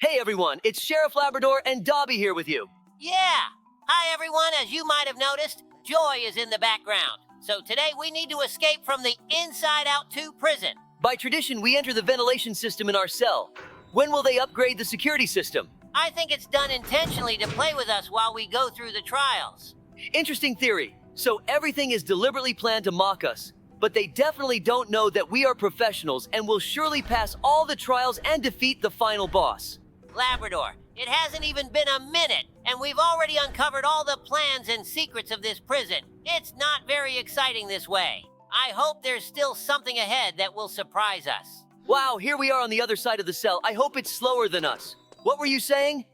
Hey everyone, it's Sheriff Labrador and Dobie here with you. Yeah! Hi everyone, as you might have noticed, Joy is in the background. So today we need to escape from the Inside Out 2 prison. By tradition, we enter the ventilation system in our cell. When will they upgrade the security system? I think it's done intentionally to play with us while we go through the trials. Interesting theory. So everything is deliberately planned to mock us. But they definitely don't know that we are professionals and will surely pass all the trials and defeat the final boss. Labrador, it hasn't even been a minute, and we've already uncovered all the plans and secrets of this prison. It's not very exciting this way. I hope there's still something ahead that will surprise us. Wow, here we are on the other side of the cell. I hope it's slower than us. What were you saying?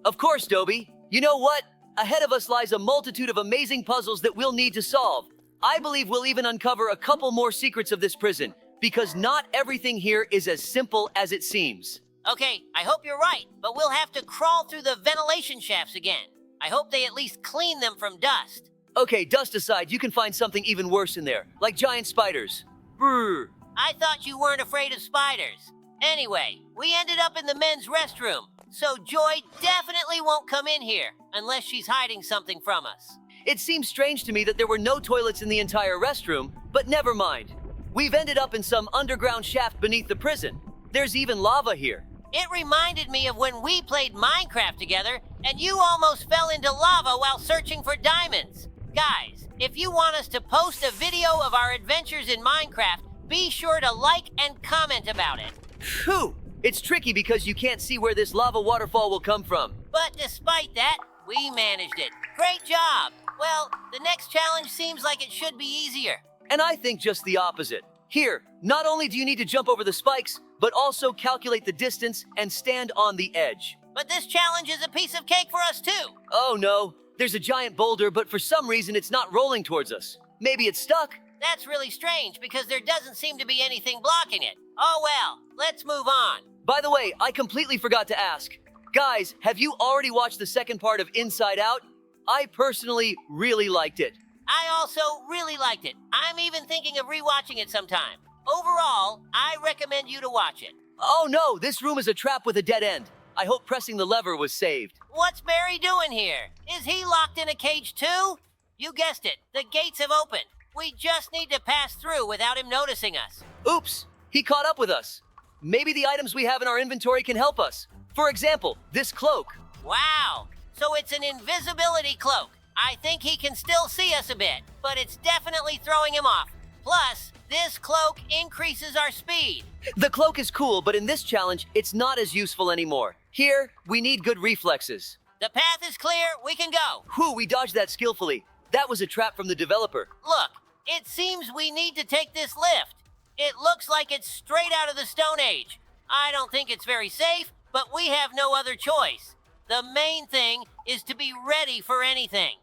Of course, Dobie. You know what? Ahead of us lies a multitude of amazing puzzles that we'll need to solve. I believe we'll even uncover a couple more secrets of this prison, because not everything here is as simple as it seems. Okay, I hope you're right, but we'll have to crawl through the ventilation shafts again. I hope they at least clean them from dust. Okay, dust aside, you can find something even worse in there, like giant spiders. Brr. I thought you weren't afraid of spiders. Anyway, we ended up in the men's restroom, so Joy definitely won't come in here, unless she's hiding something from us. It seems strange to me that there were no toilets in the entire restroom, but never mind. We've ended up in some underground shaft beneath the prison. There's even lava here. It reminded me of when we played Minecraft together, and you almost fell into lava while searching for diamonds. Guys, if you want us to post a video of our adventures in Minecraft, be sure to like and comment about it. Phew! It's tricky because you can't see where this lava waterfall will come from. But despite that, we managed it. Great job! Well, the next challenge seems like it should be easier. And I think just the opposite. Here, not only do you need to jump over the spikes, but also calculate the distance and stand on the edge. But this challenge is a piece of cake for us too. Oh no, there's a giant boulder, but for some reason it's not rolling towards us. Maybe it's stuck? That's really strange because there doesn't seem to be anything blocking it. Oh well, let's move on. By the way, I completely forgot to ask. Guys, have you already watched the second part of Inside Out? I personally really liked it. I also really liked it. I'm even thinking of rewatching it sometime. Overall, I recommend you to watch it. Oh no, this room is a trap with a dead end. I hope pressing the lever was saved. What's Barry doing here? Is he locked in a cage too? You guessed it, the gates have opened. We just need to pass through without him noticing us. Oops, he caught up with us. Maybe the items we have in our inventory can help us. For example, this cloak. Wow, so it's an invisibility cloak. I think he can still see us a bit, but it's definitely throwing him off. Plus, this cloak increases our speed. The cloak is cool, but in this challenge, it's not as useful anymore. Here, we need good reflexes. The path is clear, we can go. Whew, we dodged that skillfully. That was a trap from the developer. Look, it seems we need to take this lift. It looks like it's straight out of the Stone Age. I don't think it's very safe, but we have no other choice. The main thing is to be ready for anything.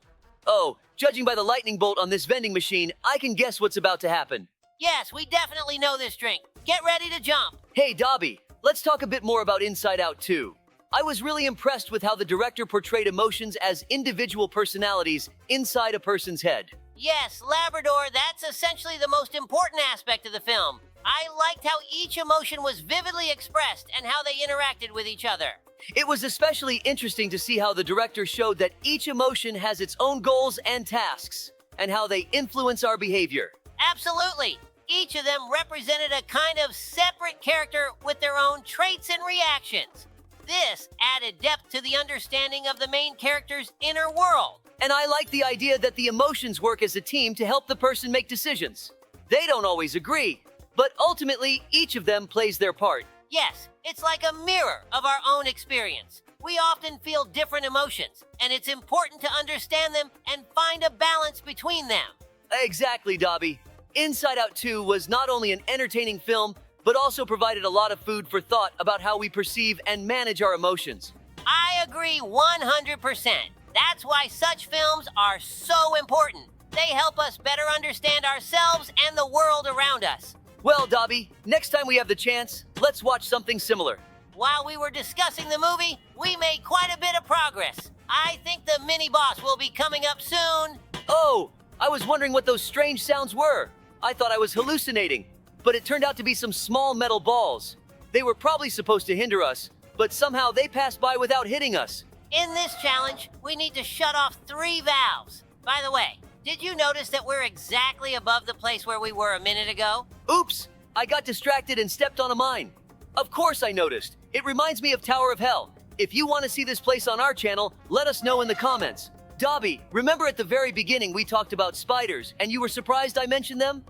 Oh, judging by the lightning bolt on this vending machine, I can guess what's about to happen. Yes, we definitely know this drink. Get ready to jump. Hey, Dobie, let's talk a bit more about Inside Out 2. I was really impressed with how the director portrayed emotions as individual personalities inside a person's head. Yes, Labrador, that's essentially the most important aspect of the film. I liked how each emotion was vividly expressed and how they interacted with each other. It was especially interesting to see how the director showed that each emotion has its own goals and tasks, and how they influence our behavior. Absolutely. Each of them represented a kind of separate character with their own traits and reactions. This added depth to the understanding of the main character's inner world. And I like the idea that the emotions work as a team to help the person make decisions. They don't always agree, but ultimately each of them plays their part. Yes, it's like a mirror of our own experience. We often feel different emotions, and it's important to understand them and find a balance between them. Exactly, Dobie. Inside Out 2 was not only an entertaining film, but also provided a lot of food for thought about how we perceive and manage our emotions. I agree 100%. That's why such films are so important. They help us better understand ourselves and the world around us. Well, Dobie, next time we have the chance, let's watch something similar. While we were discussing the movie, we made quite a bit of progress. I think the mini-boss will be coming up soon. Oh, I was wondering what those strange sounds were. I thought I was hallucinating, but it turned out to be some small metal balls. They were probably supposed to hinder us, but somehow they passed by without hitting us. In this challenge, we need to shut off 3 valves. By the way, did you notice that we're exactly above the place where we were a minute ago? Oops, I got distracted and stepped on a mine. Of course I noticed. It reminds me of Tower of Hell. If you want to see this place on our channel, let us know in the comments. Dobie, remember at the very beginning we talked about spiders and you were surprised I mentioned them?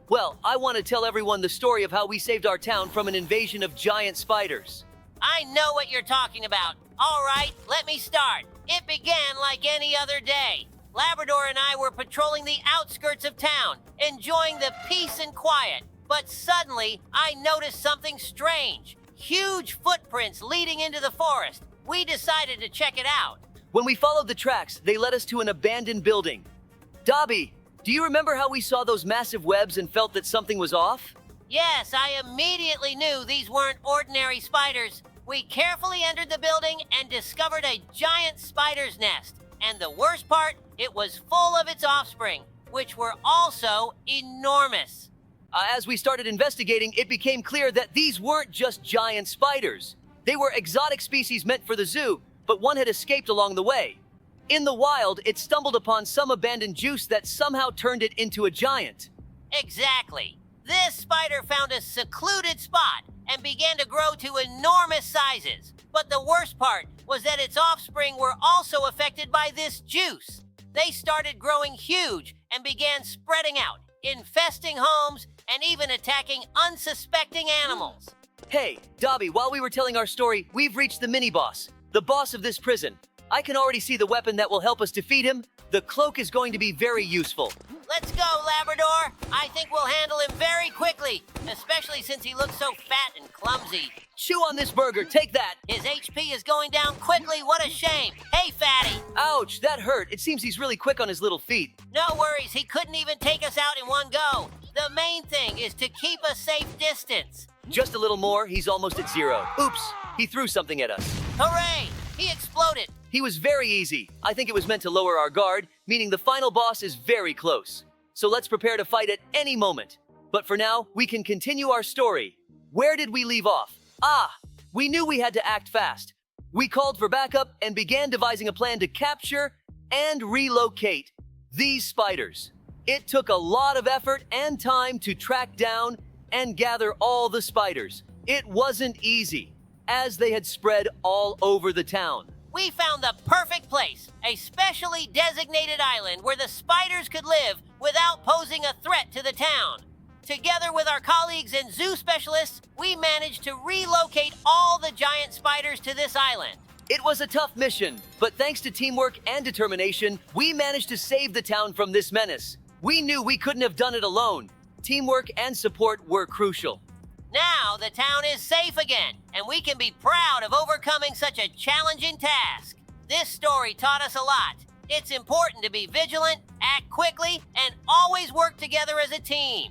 Well, I want to tell everyone the story of how we saved our town from an invasion of giant spiders. I know what you're talking about. All right, let me start. It began like any other day. Labrador and I were patrolling the outskirts of town, enjoying the peace and quiet. But suddenly, I noticed something strange. Huge footprints leading into the forest. We decided to check it out. When we followed the tracks, they led us to an abandoned building. Dobie, do you remember how we saw those massive webs and felt that something was off? Yes, I immediately knew these weren't ordinary spiders. We carefully entered the building and discovered a giant spider's nest. And the worst part, it was full of its offspring, which were also enormous. As we started investigating, it became clear that these weren't just giant spiders. They were exotic species meant for the zoo, but one had escaped along the way. In the wild, it stumbled upon some abandoned juice that somehow turned it into a giant. Exactly. This spider found a secluded spot and began to grow to enormous sizes. But the worst part was that its offspring were also affected by this juice. They started growing huge and began spreading out, infesting homes and even attacking unsuspecting animals. Hey, Dobie, while we were telling our story, we've reached the mini-boss, the boss of this prison. I can already see the weapon that will help us defeat him. The cloak is going to be very useful. Let's go, Labrador. I think we'll handle him very quickly, especially since he looks so fat and clumsy. Chew on this burger, take that. His HP is going down quickly, what a shame. Hey, fatty. Ouch, that hurt. It seems he's really quick on his little feet. No worries, he couldn't even take us out in one go. The main thing is to keep a safe distance. Just a little more, he's almost at 0. Oops, he threw something at us. Hooray, he exploded. He was very easy. I think it was meant to lower our guard, meaning the final boss is very close. So let's prepare to fight at any moment. But for now, we can continue our story. Where did we leave off? We knew we had to act fast. We called for backup and began devising a plan to capture and relocate these spiders. It took a lot of effort and time to track down and gather all the spiders. It wasn't easy, as they had spread all over the town. We found the perfect place, a specially designated island where the spiders could live without posing a threat to the town. Together with our colleagues and zoo specialists, we managed to relocate all the giant spiders to this island. It was a tough mission, but thanks to teamwork and determination, we managed to save the town from this menace. We knew we couldn't have done it alone. Teamwork and support were crucial. Now the town is safe again, and we can be proud of overcoming such a challenging task. This story taught us a lot. It's important to be vigilant, act quickly, and always work together as a team.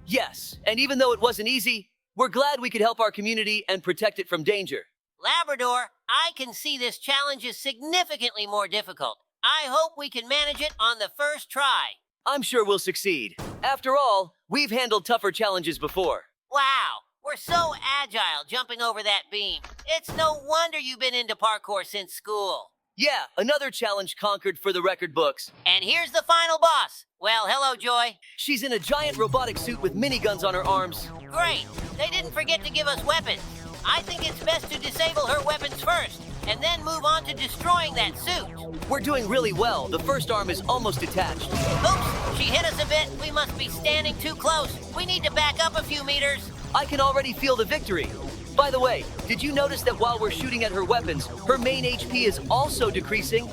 Yes, and even though it wasn't easy, we're glad we could help our community and protect it from danger. Labrador, I can see this challenge is significantly more difficult. I hope we can manage it on the first try. I'm sure we'll succeed. After all, we've handled tougher challenges before. Wow, we're so agile jumping over that beam. It's no wonder you've been into parkour since school. Yeah, another challenge conquered for the record books. And here's the final boss. Well, hello, Joy. She's in a giant robotic suit with miniguns on her arms. Great. They didn't forget to give us weapons. I think it's best to disable her weapons first, and then move on to destroying that suit. We're doing really well. The first arm is almost detached. Oops, she hit us a bit. We must be standing too close. We need to back up a few meters. I can already feel the victory. By the way, did you notice that while we're shooting at her weapons, her main HP is also decreasing?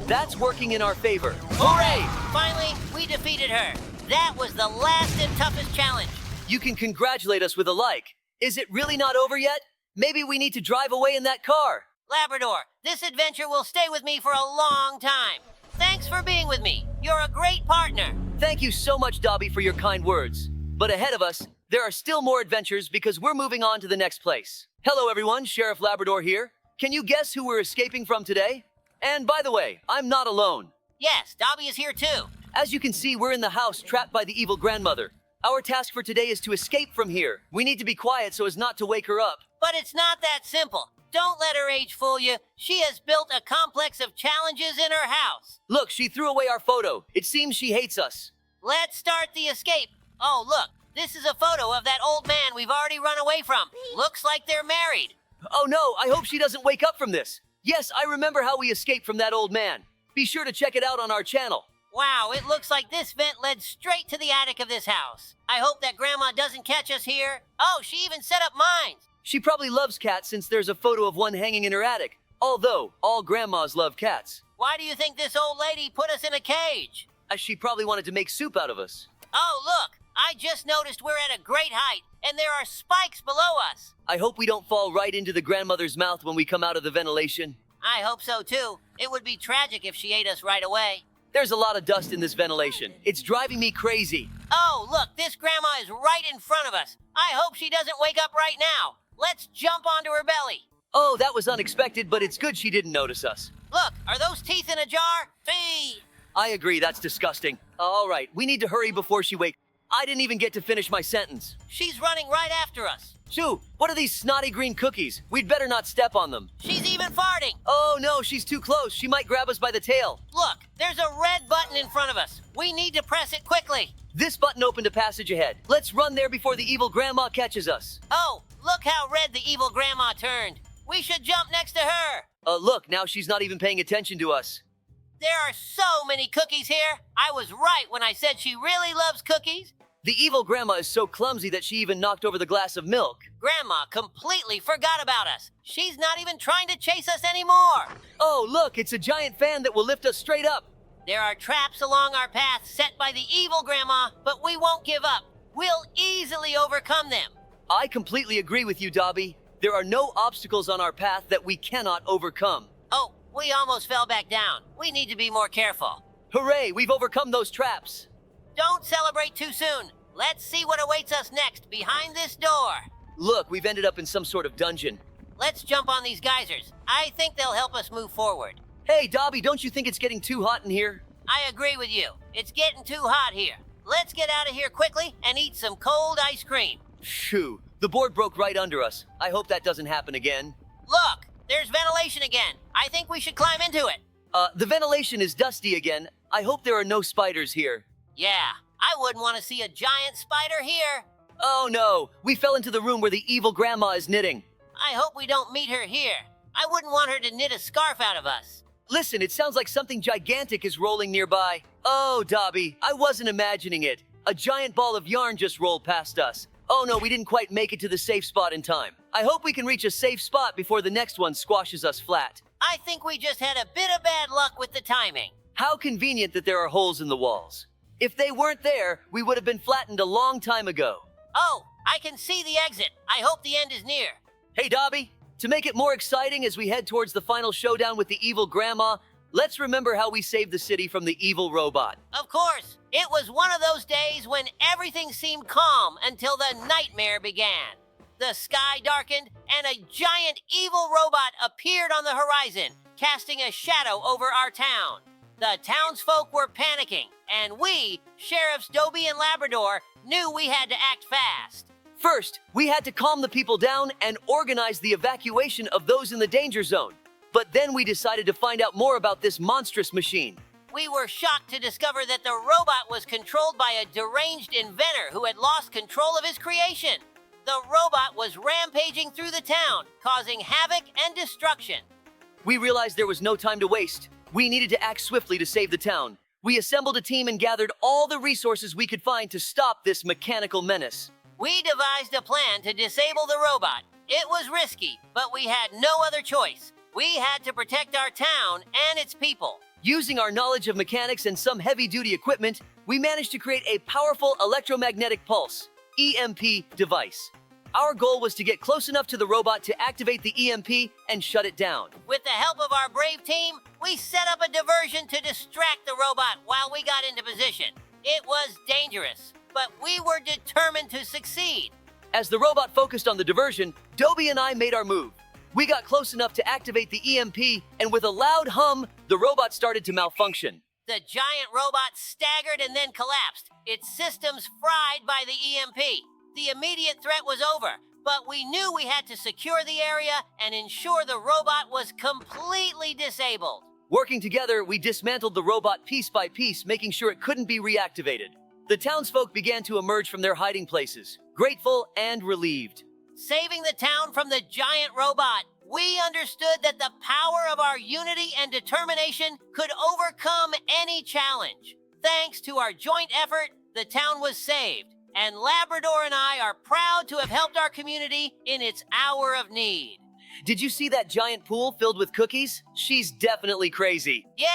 That's working in our favor. Hooray! Finally, we defeated her. That was the last and toughest challenge. You can congratulate us with a like. Is it really not over yet? Maybe we need to drive away in that car. Labrador, this adventure will stay with me for a long time. Thanks for being with me. You're a great partner. Thank you so much, Dobie, for your kind words. But ahead of us, there are still more adventures because we're moving on to the next place. Hello, everyone. Sheriff Labrador here. Can you guess who we're escaping from today? And by the way, I'm not alone. Yes, Dobby is here too. As you can see, we're in the house trapped by the evil grandmother. Our task for today is to escape from here. We need to be quiet so as not to wake her up. But it's not that simple. Don't let her age fool you. She has built a complex of challenges in her house. Look, she threw away our photo. It seems she hates us. Let's start the escape. Oh, look. This is a photo of that old man we've already run away from. Looks like they're married. Oh no, I hope she doesn't wake up from this. Yes, I remember how we escaped from that old man. Be sure to check it out on our channel. Wow, it looks like this vent led straight to the attic of this house. I hope that Grandma doesn't catch us here. Oh, she even set up mines. She probably loves cats since there's a photo of one hanging in her attic. Although, all grandmas love cats. Why do you think this old lady put us in a cage? As she probably wanted to make soup out of us. Oh, look, I just noticed we're at a great height, and there are spikes below us. I hope we don't fall right into the grandmother's mouth when we come out of the ventilation. I hope so, too. It would be tragic if she ate us right away. There's a lot of dust in this ventilation. It's driving me crazy. Oh, look, this grandma is right in front of us. I hope she doesn't wake up right now. Let's jump onto her belly. Oh, that was unexpected, but it's good she didn't notice us. Look, are those teeth in a jar? Fee! I agree, that's disgusting. All right, we need to hurry before she wakes. I didn't even get to finish my sentence. She's running right after us. Shoo, what are these snotty green cookies? We'd better not step on them. She's even farting. Oh no, she's too close. She might grab us by the tail. Look, there's a red button in front of us. We need to press it quickly. This button opened a passage ahead. Let's run there before the evil grandma catches us. Oh, look how red the evil grandma turned. We should jump next to her. Look, now she's not even paying attention to us. There are so many cookies here. I was right when I said she really loves cookies. The evil grandma is so clumsy that she even knocked over the glass of milk. Grandma completely forgot about us. She's not even trying to chase us anymore. Oh, look, it's a giant fan that will lift us straight up. There are traps along our path set by the evil grandma, but we won't give up. We'll easily overcome them. I completely agree with you, Dobie. There are no obstacles on our path that we cannot overcome. Oh, we almost fell back down. We need to be more careful. Hooray, we've overcome those traps. Don't celebrate too soon. Let's see what awaits us next behind this door. Look, we've ended up in some sort of dungeon. Let's jump on these geysers. I think they'll help us move forward. Hey, Dobie, don't you think it's getting too hot in here? I agree with you. It's getting too hot here. Let's get out of here quickly and eat some cold ice cream. Shoo, the board broke right under us. I hope that doesn't happen again. Look, there's ventilation again. I think we should climb into it. The ventilation is dusty again. I hope there are no spiders here. Yeah, I wouldn't want to see a giant spider here. Oh no, we fell into the room where the evil grandma is knitting. I hope we don't meet her here. I wouldn't want her to knit a scarf out of us. Listen, it sounds like something gigantic is rolling nearby. Oh, Dobie, I wasn't imagining it. A giant ball of yarn just rolled past us. Oh no, we didn't quite make it to the safe spot in time. I hope we can reach a safe spot before the next one squashes us flat. I think we just had a bit of bad luck with the timing. How convenient that there are holes in the walls. If they weren't there, we would have been flattened a long time ago. Oh, I can see the exit. I hope the end is near. Hey, Dobie, to make it more exciting as we head towards the final showdown with the evil grandma, let's remember how we saved the city from the evil robot. Of course, it was one of those days when everything seemed calm until the nightmare began. The sky darkened and a giant evil robot appeared on the horizon, casting a shadow over our town. The townsfolk were panicking, and we, Sheriffs Dobie and Labrador, knew we had to act fast. First, we had to calm the people down and organize the evacuation of those in the danger zone. But then we decided to find out more about this monstrous machine. We were shocked to discover that the robot was controlled by a deranged inventor who had lost control of his creation. The robot was rampaging through the town, causing havoc and destruction. We realized there was no time to waste. We needed to act swiftly to save the town. We assembled a team and gathered all the resources we could find to stop this mechanical menace. We devised a plan to disable the robot. It was risky, but we had no other choice. We had to protect our town and its people. Using our knowledge of mechanics and some heavy-duty equipment, we managed to create a powerful electromagnetic pulse, EMP, device. Our goal was to get close enough to the robot to activate the EMP and shut it down. With the help of our brave team, we set up a diversion to distract the robot while we got into position. It was dangerous, but we were determined to succeed. As the robot focused on the diversion, Dobie and I made our move. We got close enough to activate the EMP, and with a loud hum, the robot started to malfunction. The giant robot staggered and then collapsed, its systems fried by the EMP. The immediate threat was over, but we knew we had to secure the area and ensure the robot was completely disabled. Working together, we dismantled the robot piece by piece, making sure it couldn't be reactivated. The townsfolk began to emerge from their hiding places, grateful and relieved. Saving the town from the giant robot, we understood that the power of our unity and determination could overcome any challenge. Thanks to our joint effort, the town was saved, and Labrador and I are proud to have helped our community in its hour of need. Did you see that giant pool filled with cookies? She's definitely crazy. Yeah,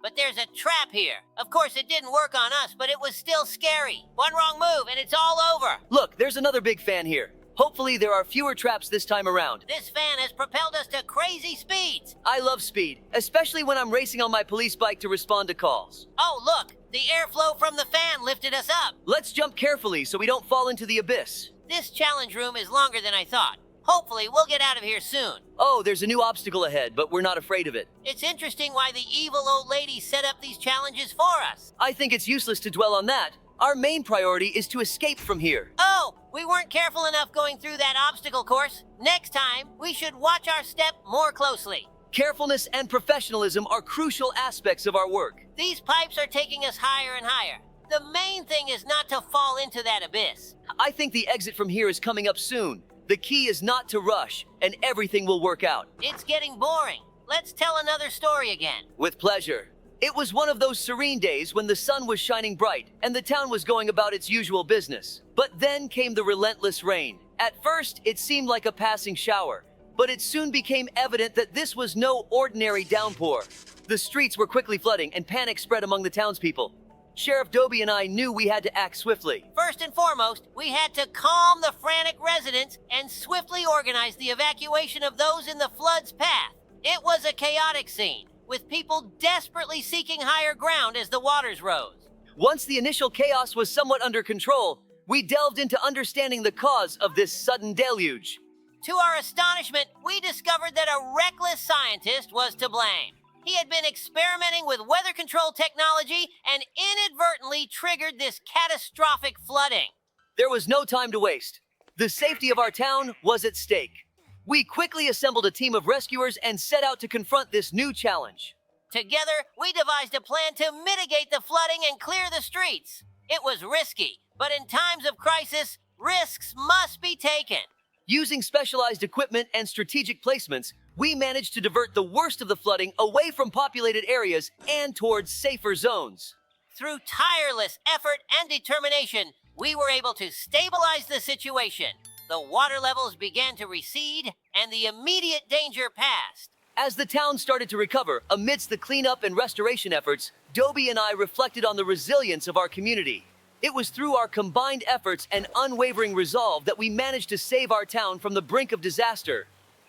but there's a trap here. Of course, it didn't work on us, but it was still scary. One wrong move and it's all over. Look, there's another big fan here. Hopefully there are fewer traps this time around. This fan has propelled us to crazy speeds. I love speed, especially when I'm racing on my police bike to respond to calls. Oh, look, the airflow from the fan lifted us up. Let's jump carefully so we don't fall into the abyss. This challenge room is longer than I thought. Hopefully, we'll get out of here soon. Oh, there's a new obstacle ahead, but we're not afraid of it. It's interesting why the evil old lady set up these challenges for us. I think it's useless to dwell on that. Our main priority is to escape from here. Oh, we weren't careful enough going through that obstacle course. Next time, we should watch our step more closely. Carefulness and professionalism are crucial aspects of our work. These pipes are taking us higher and higher. The main thing is not to fall into that abyss. I think the exit from here is coming up soon. The key is not to rush, and everything will work out. It's getting boring. Let's tell another story again. With pleasure. It was one of those serene days when the sun was shining bright and the town was going about its usual business. But then came the relentless rain. At first, it seemed like a passing shower, but it soon became evident that this was no ordinary downpour. The streets were quickly flooding and panic spread among the townspeople. Sheriff Dobie and I knew we had to act swiftly. First and foremost, we had to calm the frantic residents and swiftly organize the evacuation of those in the flood's path. It was a chaotic scene, with people desperately seeking higher ground as the waters rose. Once the initial chaos was somewhat under control, we delved into understanding the cause of this sudden deluge. To our astonishment, we discovered that a reckless scientist was to blame. He had been experimenting with weather control technology and inadvertently triggered this catastrophic flooding. There was no time to waste. The safety of our town was at stake. We quickly assembled a team of rescuers and set out to confront this new challenge. Together, we devised a plan to mitigate the flooding and clear the streets. It was risky, but in times of crisis, risks must be taken. Using specialized equipment and strategic placements, we managed to divert the worst of the flooding away from populated areas and towards safer zones. Through tireless effort and determination, we were able to stabilize the situation. The water levels began to recede, and the immediate danger passed. As the town started to recover amidst the cleanup and restoration efforts, Dobie and I reflected on the resilience of our community. It was through our combined efforts and unwavering resolve that we managed to save our town from the brink of disaster.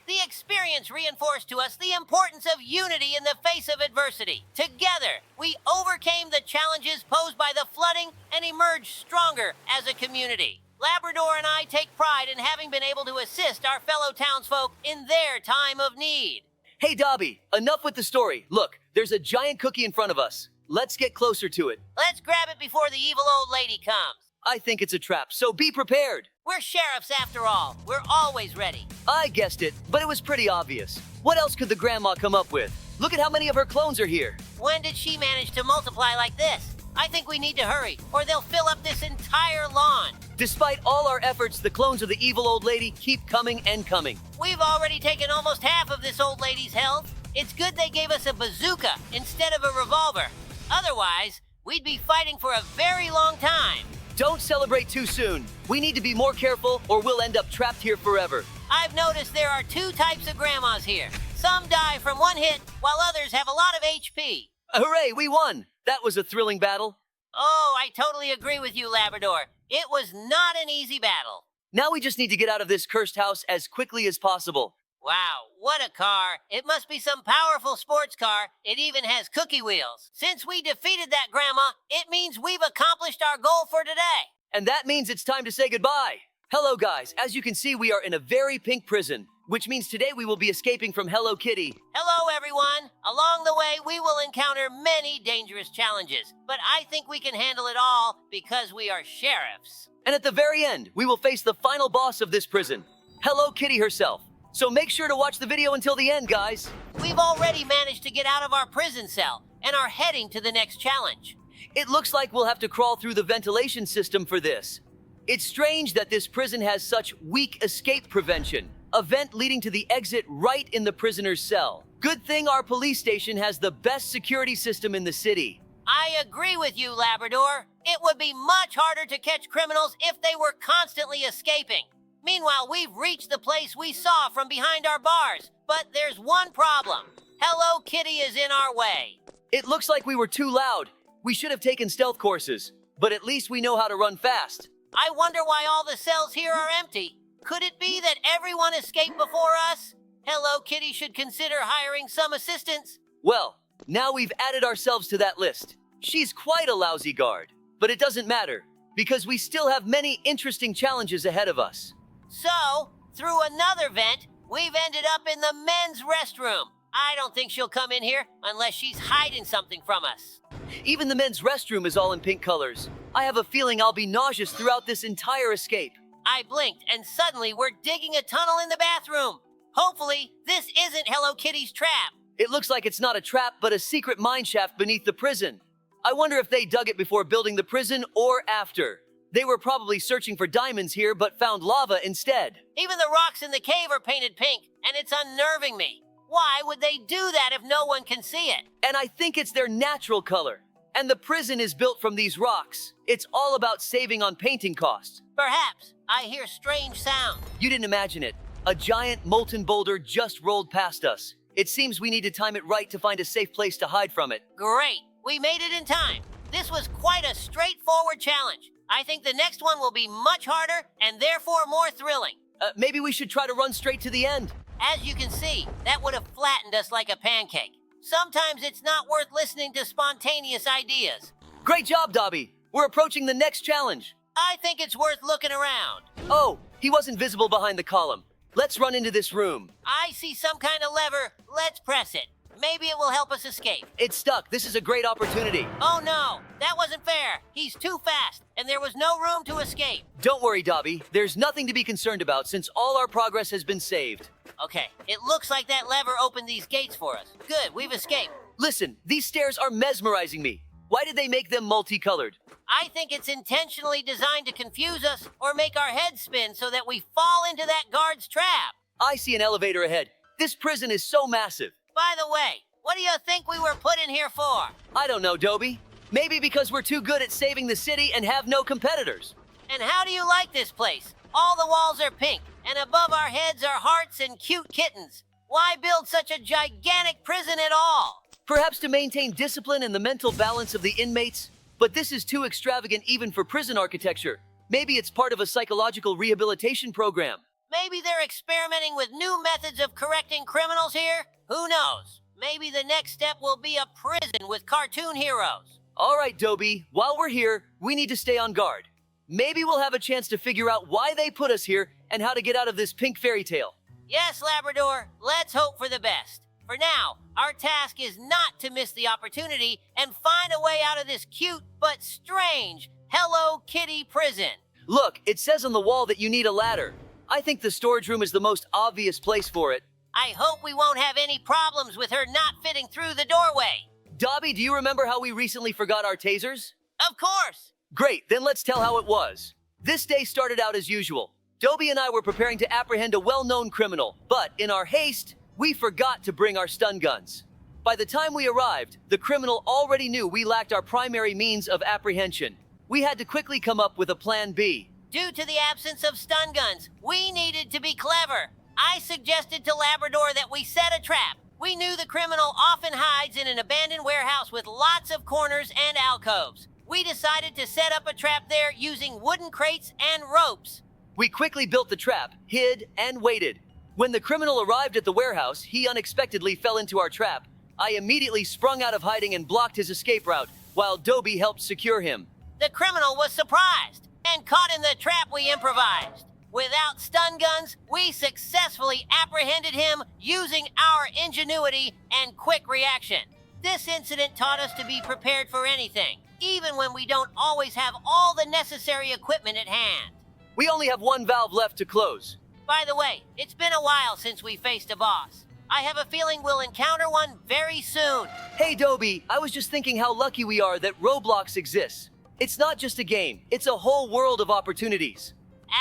The experience reinforced to us the importance of unity in the face of adversity. Together, we overcame the challenges posed by the flooding and emerged stronger as a community. Labrador and I take pride in having been able to assist our fellow townsfolk in their time of need. Hey, Dobie, enough with the story. Look, there's a giant cookie in front of us. Let's get closer to it. Let's grab it before the evil old lady comes. I think it's a trap, so be prepared. We're sheriffs after all. We're always ready. I guessed it, but it was pretty obvious. What else could the grandma come up with? Look at how many of her clones are here. When did she manage to multiply like this? I think we need to hurry, or they'll fill up this entire lawn. Despite all our efforts, the clones of the evil old lady keep coming and coming. We've already taken almost half of this old lady's health. It's good they gave us a bazooka instead of a revolver. Otherwise, we'd be fighting for a very long time. Don't celebrate too soon. We need to be more careful or we'll end up trapped here forever. I've noticed there are two types of grandmas here. Some die from one hit, while others have a lot of HP. Hooray, we won! That was a thrilling battle. Oh, I totally agree with you, Labrador. It was not an easy battle. Now we just need to get out of this cursed house as quickly as possible. Wow, what a car. It must be some powerful sports car. It even has cookie wheels. Since we defeated that grandma, it means we've accomplished our goal for today. And that means it's time to say goodbye. Hello, guys. As you can see, we are in a very pink prison, which means today we will be escaping from Hello Kitty. Hello, everyone. Along the way, we will encounter many dangerous challenges, but I think we can handle it all because we are sheriffs. And at the very end, we will face the final boss of this prison. Hello Kitty herself. So make sure to watch the video until the end, guys. We've already managed to get out of our prison cell and are heading to the next challenge. It looks like we'll have to crawl through the ventilation system for this. It's strange that this prison has such weak escape prevention. A vent leading to the exit right in the prisoner's cell. Good thing our police station has the best security system in the city. I agree with you, Labrador. It would be much harder to catch criminals if they were constantly escaping. Meanwhile, we've reached the place we saw from behind our bars, but there's one problem. Hello Kitty is in our way. It looks like we were too loud. We should have taken stealth courses, but at least we know how to run fast. I wonder why all the cells here are empty. Could it be that everyone escaped before us? Hello Kitty should consider hiring some assistance. Well, now we've added ourselves to that list. She's quite a lousy guard, but it doesn't matter, because we still have many interesting challenges ahead of us. So, through another vent, we've ended up in the men's restroom. I don't think she'll come in here unless she's hiding something from us. Even the men's restroom is all in pink colors. I have a feeling I'll be nauseous throughout this entire escape. I blinked and suddenly we're digging a tunnel in the bathroom. Hopefully, this isn't Hello Kitty's trap. It looks like it's not a trap, but a secret mine shaft beneath the prison. I wonder if they dug it before building the prison or after. They were probably searching for diamonds here, but found lava instead. Even the rocks in the cave are painted pink, and it's unnerving me. Why would they do that if no one can see it? And I think it's their natural color. And the prison is built from these rocks. It's all about saving on painting costs. Perhaps. I hear strange sound. You didn't imagine it. A giant molten boulder just rolled past us. It seems we need to time it right to find a safe place to hide from it. Great. We made it in time. This was quite a straightforward challenge. I think the next one will be much harder and therefore more thrilling. Maybe we should try to run straight to the end. As you can see, that would have flattened us like a pancake. Sometimes it's not worth listening to spontaneous ideas. Great job, Dobie. We're approaching the next challenge. I think it's worth looking around. Oh, he wasn't visible behind the column. Let's run into this room. I see some kind of lever. Let's press it. Maybe it will help us escape. It's stuck. This is a great opportunity. Oh no, that wasn't fair. He's too fast, and there was no room to escape. Don't worry, Dobie. There's nothing to be concerned about since all our progress has been saved. Okay, it looks like that lever opened these gates for us. Good, we've escaped. Listen, these stairs are mesmerizing me. Why did they make them multicolored? I think it's intentionally designed to confuse us or make our heads spin so that we fall into that guard's trap. I see an elevator ahead. This prison is so massive. By the way, what do you think we were put in here for? I don't know, Dobie. Maybe because we're too good at saving the city and have no competitors. And how do you like this place? All the walls are pink, and above our heads are hearts and cute kittens. Why build such a gigantic prison at all? Perhaps to maintain discipline and the mental balance of the inmates, but this is too extravagant even for prison architecture. Maybe it's part of a psychological rehabilitation program. Maybe they're experimenting with new methods of correcting criminals here? Who knows? Maybe the next step will be a prison with cartoon heroes. All right, Dobie, while we're here, we need to stay on guard. Maybe we'll have a chance to figure out why they put us here and how to get out of this pink fairy tale. Yes, Labrador, let's hope for the best. For now, our task is not to miss the opportunity and find a way out of this cute but strange Hello Kitty prison. Look, it says on the wall that you need a ladder. I think the storage room is the most obvious place for it. I hope we won't have any problems with her not fitting through the doorway. Dobie, do you remember how we recently forgot our tasers? Of course. Great, then let's tell how it was. This day started out as usual. Dobie and I were preparing to apprehend a well-known criminal, but in our haste, we forgot to bring our stun guns. By the time we arrived, the criminal already knew we lacked our primary means of apprehension. We had to quickly come up with a plan B. Due to the absence of stun guns, we needed to be clever. I suggested to Labrador that we set a trap. We knew the criminal often hides in an abandoned warehouse with lots of corners and alcoves. We decided to set up a trap there using wooden crates and ropes. We quickly built the trap, hid, and waited. When the criminal arrived at the warehouse, he unexpectedly fell into our trap. I immediately sprung out of hiding and blocked his escape route, while Dobie helped secure him. The criminal was surprised and caught in the trap we improvised. Without stun guns, we successfully apprehended him using our ingenuity and quick reaction. This incident taught us to be prepared for anything, even when we don't always have all the necessary equipment at hand. We only have one valve left to close. By the way, it's been a while since we faced a boss. I have a feeling we'll encounter one very soon. Hey Dobie, I was just thinking how lucky we are that Roblox exists. It's not just a game, it's a whole world of opportunities.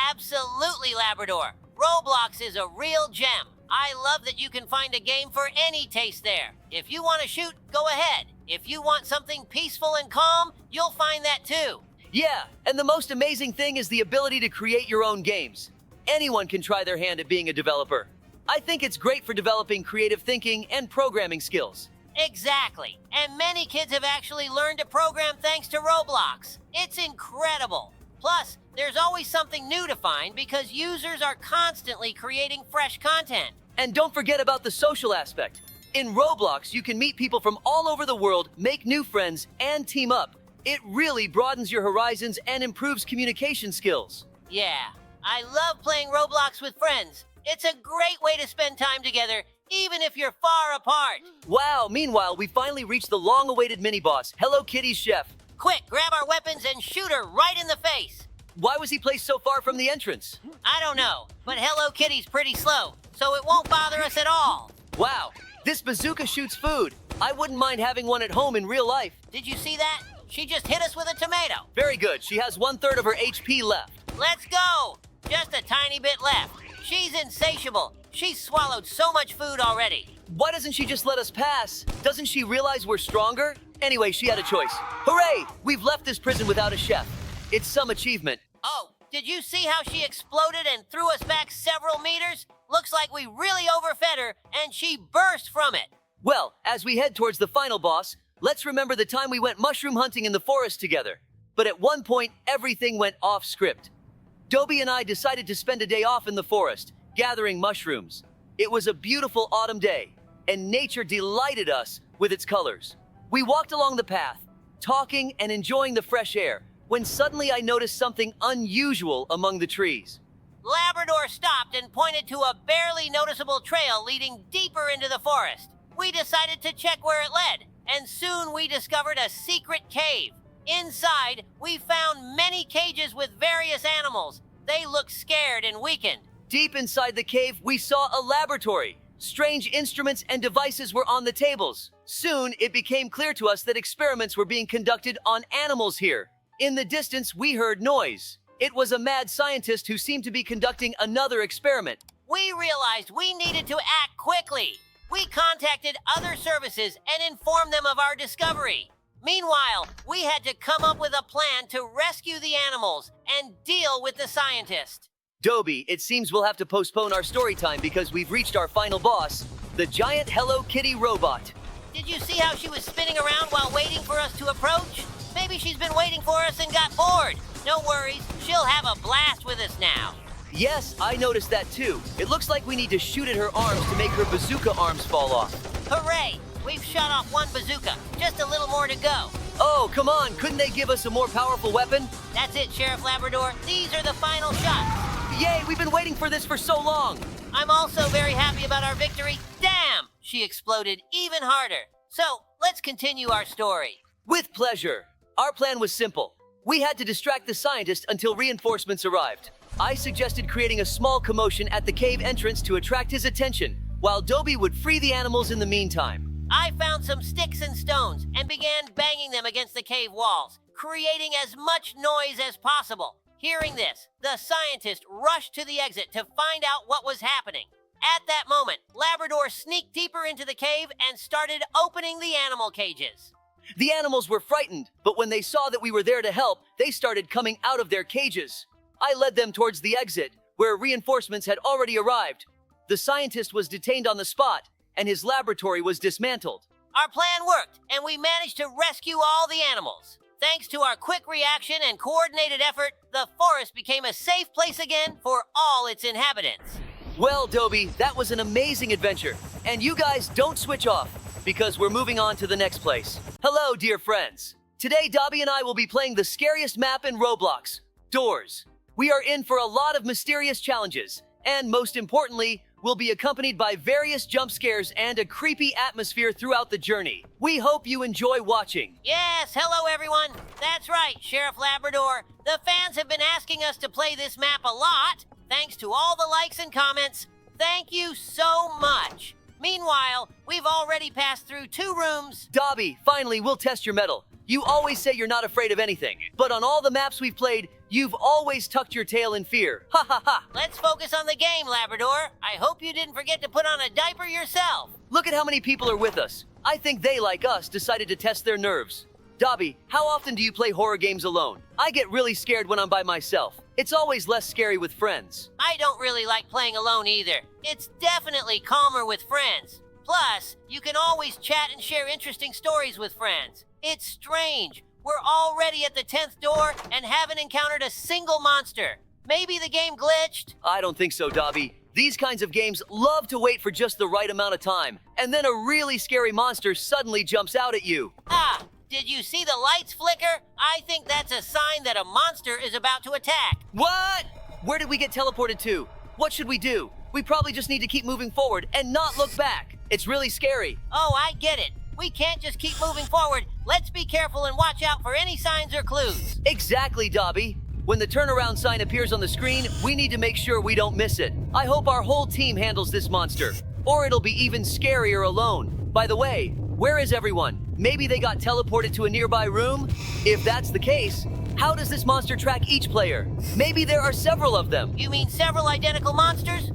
Absolutely, Labrador. Roblox is a real gem. I love that you can find a game for any taste there. If you want to shoot, go ahead. If you want something peaceful and calm, you'll find that too. Yeah, and the most amazing thing is the ability to create your own games. Anyone can try their hand at being a developer. I think it's great for developing creative thinking and programming skills. Exactly. And many kids have actually learned to program thanks to Roblox. It's incredible. Plus, there's always something new to find because users are constantly creating fresh content. And don't forget about the social aspect. In Roblox, you can meet people from all over the world, make new friends, and team up. It really broadens your horizons and improves communication skills. Yeah, I love playing Roblox with friends. It's a great way to spend time together, even if you're far apart. Wow, meanwhile, we finally reached the long-awaited mini-boss, Hello Kitty's chef. Quick, grab our weapons and shoot her right in the face. Why was he placed so far from the entrance? I don't know, but Hello Kitty's pretty slow, so it won't bother us at all. Wow, this bazooka shoots food. I wouldn't mind having one at home in real life. Did you see that? She just hit us with a tomato. Very good, she has 1/3 of her HP left. Let's go! Just a tiny bit left. She's insatiable. She's swallowed so much food already. Why doesn't she just let us pass? Doesn't she realize we're stronger? Anyway, she had a choice. Hooray! We've left this prison without a chef. It's some achievement. Oh, did you see how she exploded and threw us back several meters? Looks like we really overfed her, and she burst from it. Well, as we head towards the final boss, let's remember the time we went mushroom hunting in the forest together. But at one point, everything went off script. Dobie and I decided to spend a day off in the forest, gathering mushrooms. It was a beautiful autumn day, and nature delighted us with its colors. We walked along the path, talking and enjoying the fresh air, when suddenly I noticed something unusual among the trees. Labrador stopped and pointed to a barely noticeable trail leading deeper into the forest. We decided to check where it led, and soon we discovered a secret cave. Inside, we found many cages with various animals. They looked scared and weakened. Deep inside the cave, we saw a laboratory. Strange instruments and devices were on the tables. Soon, it became clear to us that experiments were being conducted on animals here. In the distance, we heard noise. It was a mad scientist who seemed to be conducting another experiment. We realized we needed to act quickly. We contacted other services and informed them of our discovery. Meanwhile, we had to come up with a plan to rescue the animals and deal with the scientist. Dobie, it seems we'll have to postpone our story time because we've reached our final boss, the giant Hello Kitty robot. Did you see how she was spinning around while waiting for us to approach? Maybe she's been waiting for us and got bored. No worries, she'll have a blast with us now. Yes, I noticed that too. It looks like we need to shoot at her arms to make her bazooka arms fall off. Hooray! We've shot off one bazooka. Just a little more to go. Oh, come on, couldn't they give us a more powerful weapon? That's it, Sheriff Labrador. These are the final shots. Yay, we've been waiting for this for so long. I'm also very happy about our victory. Damn! She exploded even harder. So, let's continue our story. With pleasure. Our plan was simple. We had to distract the scientist until reinforcements arrived. I suggested creating a small commotion at the cave entrance to attract his attention, while Dobie would free the animals in the meantime. I found some sticks and stones and began banging them against the cave walls, creating as much noise as possible. Hearing this, the scientist rushed to the exit to find out what was happening. At that moment, Labrador sneaked deeper into the cave and started opening the animal cages. The animals were frightened, but when they saw that we were there to help, they started coming out of their cages. I led them towards the exit, where reinforcements had already arrived. The scientist was detained on the spot, and his laboratory was dismantled. Our plan worked, and we managed to rescue all the animals. Thanks to our quick reaction and coordinated effort, the forest became a safe place again for all its inhabitants. Well, Dobie, that was an amazing adventure. And you guys don't switch off, because we're moving on to the next place. Hello, dear friends. Today, Dobie and I will be playing the scariest map in Roblox, Doors. We are in for a lot of mysterious challenges, and most importantly, we'll be accompanied by various jump scares and a creepy atmosphere throughout the journey. We hope you enjoy watching. Yes, hello everyone. That's right, Sheriff Labrador. The fans have been asking us to play this map a lot. Thanks to all the likes and comments. Thank you so much. Meanwhile, we've already passed through 2 rooms. Dobie, finally, we'll test your mettle. You always say you're not afraid of anything, but on all the maps we've played, you've always tucked your tail in fear. Ha ha ha! Let's focus on the game, Labrador. I hope you didn't forget to put on a diaper yourself. Look at how many people are with us. I think they, like us, decided to test their nerves. Dobie, how often do you play horror games alone? I get really scared when I'm by myself. It's always less scary with friends. I don't really like playing alone either. It's definitely calmer with friends. Plus, you can always chat and share interesting stories with friends. It's strange. We're already at the 10th door and haven't encountered a single monster. Maybe the game glitched? I don't think so, Dobie. These kinds of games love to wait for just the right amount of time, and then a really scary monster suddenly jumps out at you. Ah, did you see the lights flicker? I think that's a sign that a monster is about to attack. What? Where did we get teleported to? What should we do? We probably just need to keep moving forward and not look back. It's really scary. Oh, I get it. We can't just keep moving forward. Let's be careful and watch out for any signs or clues. Exactly, Dobie. When the turnaround sign appears on the screen, we need to make sure we don't miss it. I hope our whole team handles this monster, or it'll be even scarier alone. By the way, where is everyone? Maybe they got teleported to a nearby room? If that's the case, how does this monster track each player? Maybe there are several of them. You mean several identical monsters?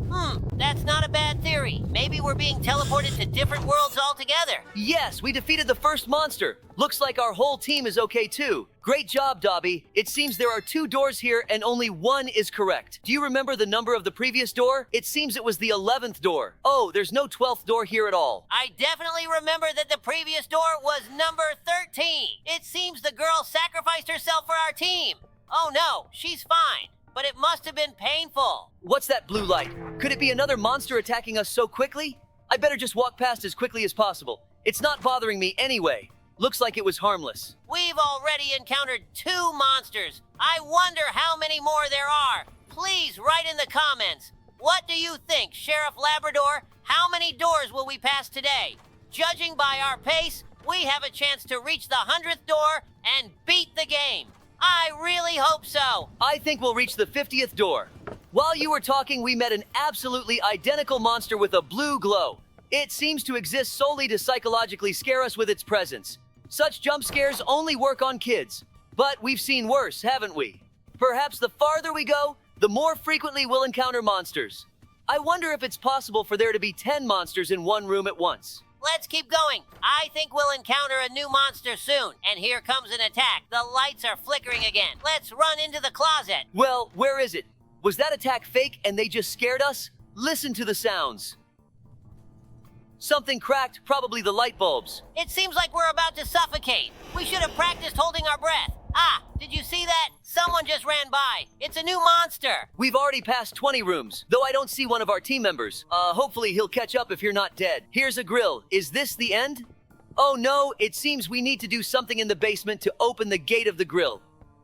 That's not a bad theory. Maybe we're being teleported to different worlds altogether. Yes, we defeated the first monster. Looks like our whole team is okay too. Great job, Dobie. It seems there are 2 doors here and only 1 is correct. Do you remember the number of the previous door? It seems it was the 11th door. Oh, there's no 12th door here at all. I definitely remember that the previous door was number 13. It seems the girl sacrificed herself for our team. Oh no, she's fine. But it must have been painful. What's that blue light? Could it be another monster attacking us so quickly? I better just walk past as quickly as possible. It's not bothering me anyway. Looks like it was harmless. We've already encountered 2 monsters. I wonder how many more there are. Please write in the comments. What do you think, Sheriff Labrador? How many doors will we pass today? Judging by our pace, we have a chance to reach the 100th door and beat the game. I really hope so. I think we'll reach the 50th door. While you were talking, we met an absolutely identical monster with a blue glow. It seems to exist solely to psychologically scare us with its presence. Such jump scares only work on kids. But we've seen worse, haven't we? Perhaps the farther we go, the more frequently we'll encounter monsters. I wonder if it's possible for there to be 10 monsters in one room at once. Let's keep going. I think we'll encounter a new monster soon. And here comes an attack. The lights are flickering again. Let's run into the closet. Well, where is it? Was that attack fake and they just scared us? Listen to the sounds. Something cracked, probably the light bulbs. It seems like we're about to suffocate. We should have practiced holding our breath. Ah, did you see that? Someone just ran by. It's a new monster. We've already passed 20 rooms, though I don't see one of our team members. Hopefully he'll catch up if you're not dead. Here's a grill. Is this the end? Oh no, it seems we need to do something in the basement to open the gate of the grill.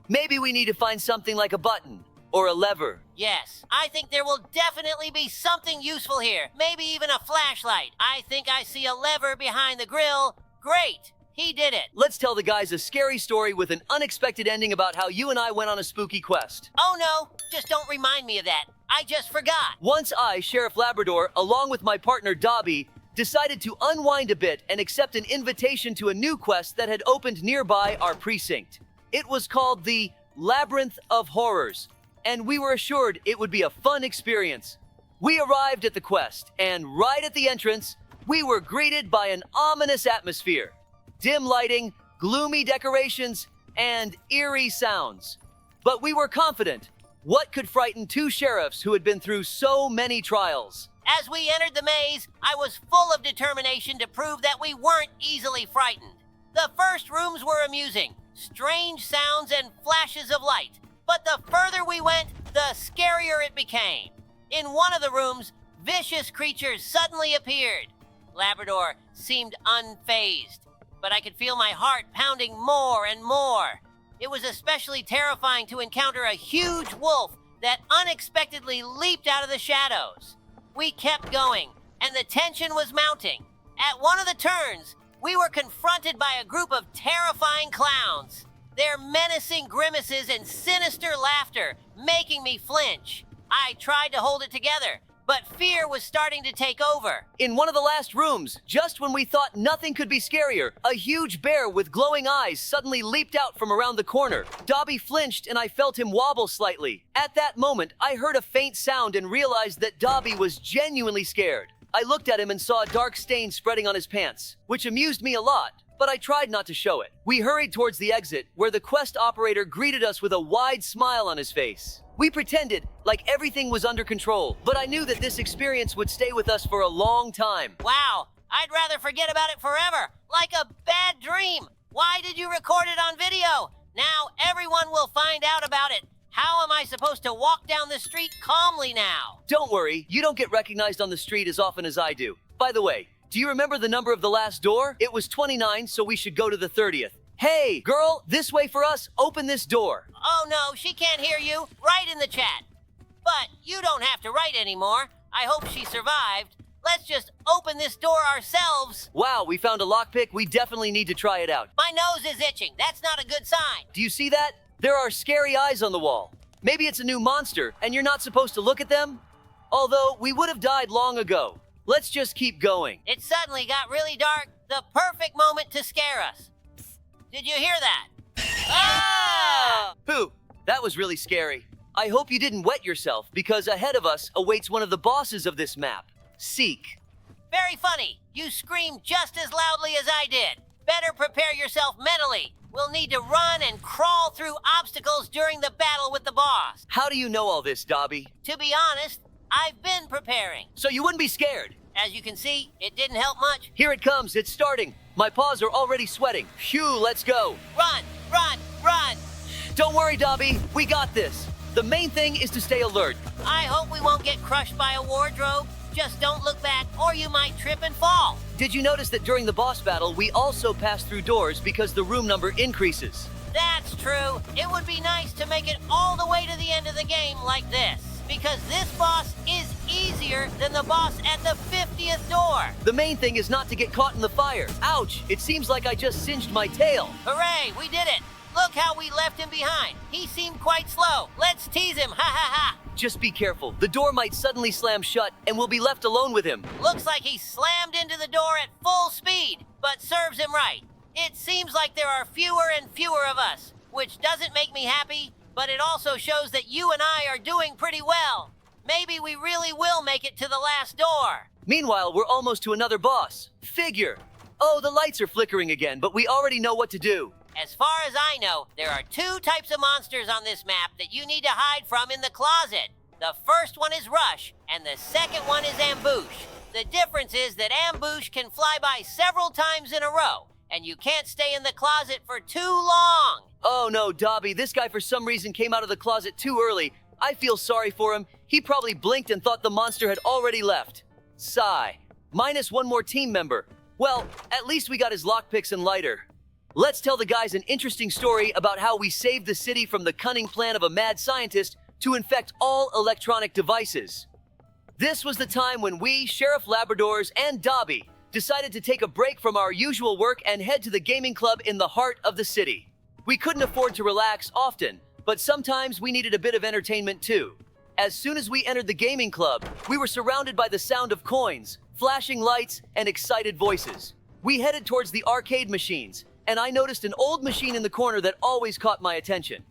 Maybe we need to find something like a button or a lever. Yes, I think there will definitely be something useful here. Maybe even a flashlight. I think I see a lever behind the grill. Great. He did it. Let's tell the guys a scary story with an unexpected ending about how you and I went on a spooky quest. Oh no, just don't remind me of that. I just forgot. Once I, Sheriff Labrador, along with my partner Dobie, decided to unwind a bit and accept an invitation to a new quest that had opened nearby our precinct. It was called the Labyrinth of Horrors, and we were assured it would be a fun experience. We arrived at the quest, and right at the entrance, we were greeted by an ominous atmosphere. Dim lighting, gloomy decorations, and eerie sounds. But we were confident. What could frighten 2 sheriffs who had been through so many trials? As we entered the maze, I was full of determination to prove that we weren't easily frightened. The first rooms were amusing, strange sounds and flashes of light. But the further we went, the scarier it became. In one of the rooms, vicious creatures suddenly appeared. Labrador seemed unfazed, but I could feel my heart pounding more and more. It was especially terrifying to encounter a huge wolf that unexpectedly leaped out of the shadows. We kept going, and the tension was mounting. At one of the turns, we were confronted by a group of terrifying clowns, their menacing grimaces and sinister laughter making me flinch. I tried to hold it together, but fear was starting to take over. In one of the last rooms, just when we thought nothing could be scarier, a huge bear with glowing eyes suddenly leaped out from around the corner. Dobie flinched and I felt him wobble slightly. At that moment, I heard a faint sound and realized that Dobie was genuinely scared. I looked at him and saw a dark stain spreading on his pants, which amused me a lot, but I tried not to show it. We hurried towards the exit, where the quest operator greeted us with a wide smile on his face. We pretended like everything was under control, but I knew that this experience would stay with us for a long time. Wow, I'd rather forget about it forever, like a bad dream. Why did you record it on video? Now everyone will find out about it. How am I supposed to walk down the street calmly now? Don't worry, you don't get recognized on the street as often as I do. By the way, do you remember the number of the last door? It was 29, so we should go to the 30th. Hey, girl, this way for us. Open this door. Oh no, she can't hear you. Write in the chat. But you don't have to write anymore. I hope she survived. Let's just open this door ourselves. Wow, we found a lockpick. We definitely need to try it out. My nose is itching. That's not a good sign. Do you see that? There are scary eyes on the wall. Maybe it's a new monster, and you're not supposed to look at them? Although, we would have died long ago. Let's just keep going. It suddenly got really dark. The perfect moment to scare us. Did you hear that? Ah! Pooh, that was really scary. I hope you didn't wet yourself, because ahead of us awaits one of the bosses of this map. Seek. Very funny. You screamed just as loudly as I did. Better prepare yourself mentally. We'll need to run and crawl through obstacles during the battle with the boss. How do you know all this, Dobie? To be honest, I've been preparing. So you wouldn't be scared? As you can see, it didn't help much. Here it comes, it's starting. My paws are already sweating. Phew, let's go. Run, run, run. Don't worry, Dobie, we got this. The main thing is to stay alert. I hope we won't get crushed by a wardrobe. Just don't look back or you might trip and fall. Did you notice that during the boss battle, we also pass through doors because the room number increases? That's true. It would be nice to make it all the way to the end of the game like this, because this boss is easier than the boss at the 50th door. The main thing is not to get caught in the fire. Ouch, it seems like I just singed my tail. Hooray, we did it. Look how we left him behind. He seemed quite slow. Let's tease him, ha ha ha. Just be careful. The door might suddenly slam shut and we'll be left alone with him. Looks like he slammed into the door at full speed, but serves him right. It seems like there are fewer and fewer of us, which doesn't make me happy, but it also shows that you and I are doing pretty well. Maybe we really will make it to the last door. Meanwhile, we're almost to another boss. Figure. Oh, the lights are flickering again, but we already know what to do. As far as I know, there are 2 types of monsters on this map that you need to hide from in the closet. The first one is Rush, and the second one is Ambush. The difference is that Ambush can fly by several times in a row, and you can't stay in the closet for too long. Oh no, Dobie, this guy for some reason came out of the closet too early. I feel sorry for him. He probably blinked and thought the monster had already left. Sigh. Minus one more team member. Well, at least we got his lockpicks and lighter. Let's tell the guys an interesting story about how we saved the city from the cunning plan of a mad scientist to infect all electronic devices. This was the time when we, Sheriff Labradors and Dobie, decided to take a break from our usual work and head to the gaming club in the heart of the city. We couldn't afford to relax often, but sometimes we needed a bit of entertainment too. As soon as we entered the gaming club, we were surrounded by the sound of coins, flashing lights, and excited voices. We headed towards the arcade machines, and I noticed an old machine in the corner that always caught my attention.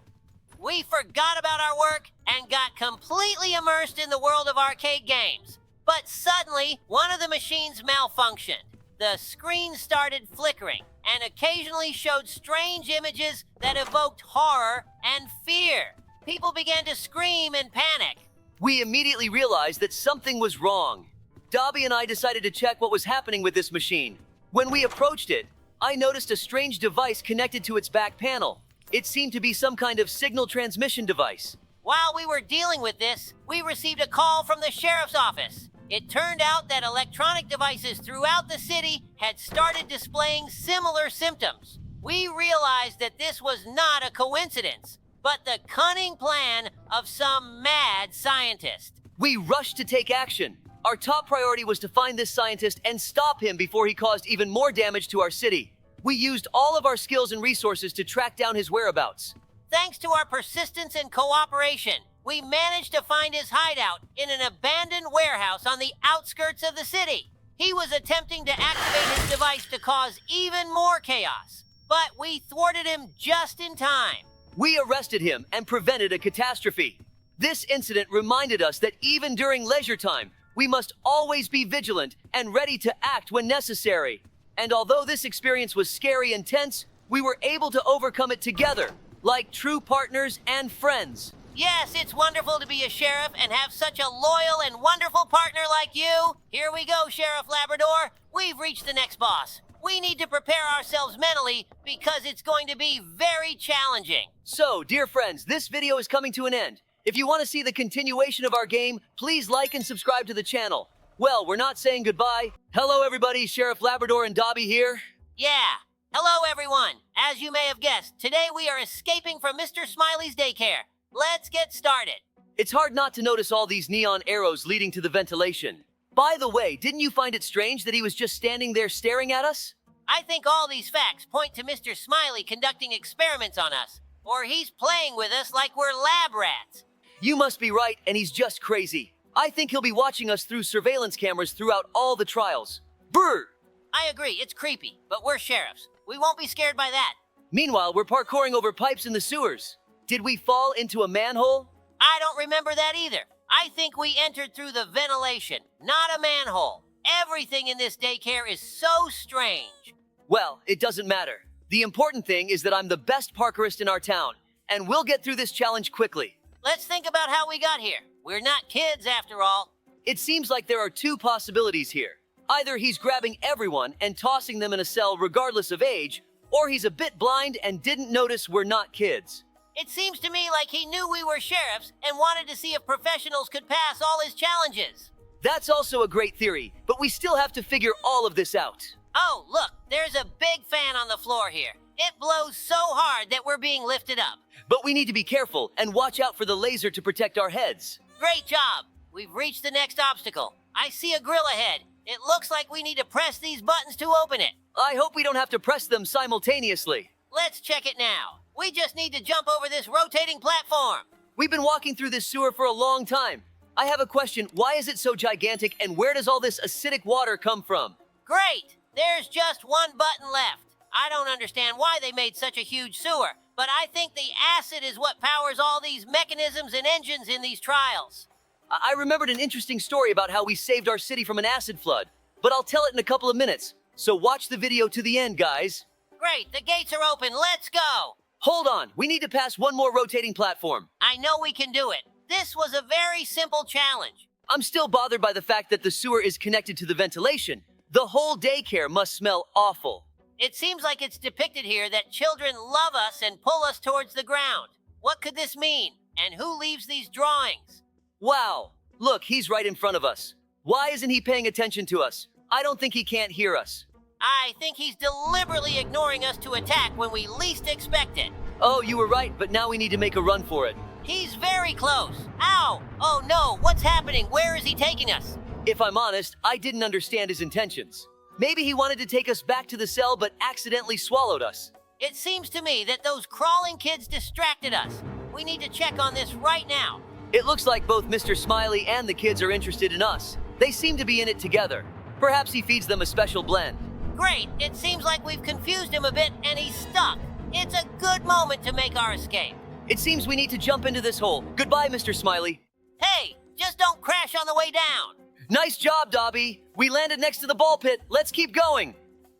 We forgot about our work and got completely immersed in the world of arcade games. But suddenly, one of the machines malfunctioned. The screen started flickering and occasionally showed strange images that evoked horror and fear. People began to scream and panic. We immediately realized that something was wrong. Dobie and I decided to check what was happening with this machine. When we approached it, I noticed a strange device connected to its back panel. It seemed to be some kind of signal transmission device. While we were dealing with this, we received a call from the sheriff's office. It turned out that electronic devices throughout the city had started displaying similar symptoms. We realized that this was not a coincidence, but the cunning plan of some mad scientist. We rushed to take action. Our top priority was to find this scientist and stop him before he caused even more damage to our city. We used all of our skills and resources to track down his whereabouts. Thanks to our persistence and cooperation, we managed to find his hideout in an abandoned warehouse on the outskirts of the city. He was attempting to activate his device to cause even more chaos, but we thwarted him just in time. We arrested him and prevented a catastrophe. This incident reminded us that even during leisure time, we must always be vigilant and ready to act when necessary. And although this experience was scary and tense, we were able to overcome it together, like true partners and friends. Yes, it's wonderful to be a sheriff and have such a loyal and wonderful partner like you. Here we go, Sheriff Labrador. We've reached the next boss. We need to prepare ourselves mentally because it's going to be very challenging. So, dear friends, this video is coming to an end. If you want to see the continuation of our game, please like and subscribe to the channel. Well, we're not saying goodbye. Hello, everybody. Sheriff Labrador and Dobie here. Yeah. Hello, everyone. As you may have guessed, today we are escaping from Mr. Smiley's daycare. Let's get started. It's hard not to notice all these neon arrows leading to the ventilation. By the way, didn't you find it strange that he was just standing there staring at us? I think all these facts point to Mr. Smiley conducting experiments on us, or he's playing with us like we're lab rats. You must be right, and he's just crazy. I think he'll be watching us through surveillance cameras throughout all the trials. Brr! I agree, it's creepy, but we're sheriffs. We won't be scared by that. Meanwhile, we're parkouring over pipes in the sewers. Did we fall into a manhole? I don't remember that either. I think we entered through the ventilation, not a manhole. Everything in this daycare is so strange. Well, it doesn't matter. The important thing is that I'm the best parkourist in our town, and we'll get through this challenge quickly. Let's think about how we got here. We're not kids, after all. It seems like there are two possibilities here. Either he's grabbing everyone and tossing them in a cell regardless of age, or he's a bit blind and didn't notice we're not kids. It seems to me like he knew we were sheriffs and wanted to see if professionals could pass all his challenges. That's also a great theory, but we still have to figure all of this out. Oh, look, there's a big fan on the floor here. It blows so hard that we're being lifted up. But we need to be careful and watch out for the laser to protect our heads. Great job. We've reached the next obstacle. I see a grill ahead. It looks like we need to press these buttons to open it. I hope we don't have to press them simultaneously. Let's check it now. We just need to jump over this rotating platform. We've been walking through this sewer for a long time. I have a question. Why is it so gigantic, and where does all this acidic water come from? Great. There's just one button left. I don't understand why they made such a huge sewer, but I think the acid is what powers all these mechanisms and engines in these trials. I remembered an interesting story about how we saved our city from an acid flood, but I'll tell it in a couple of minutes. So watch the video to the end, guys. Great, the gates are open. Let's go. Hold on, we need to pass one more rotating platform. I know we can do it. This was a very simple challenge. I'm still bothered by the fact that the sewer is connected to the ventilation. The whole daycare must smell awful. It seems like it's depicted here that children love us and pull us towards the ground. What could this mean? And who leaves these drawings? Wow, look, he's right in front of us. Why isn't he paying attention to us? I don't think he can't hear us. I think he's deliberately ignoring us to attack when we least expect it. Oh, you were right, but now we need to make a run for it. He's very close. Ow! Oh no, what's happening? Where is he taking us? If I'm honest, I didn't understand his intentions. Maybe he wanted to take us back to the cell but accidentally swallowed us. It seems to me that those crawling kids distracted us. We need to check on this right now. It looks like both Mr. Smiley and the kids are interested in us. They seem to be in it together. Perhaps he feeds them a special blend. Great, it seems like we've confused him a bit and he's stuck. It's a good moment to make our escape. It seems we need to jump into this hole. Goodbye, Mr. Smiley. Hey, just don't crash on the way down. Nice job, Dobie. We landed next to the ball pit. Let's keep going.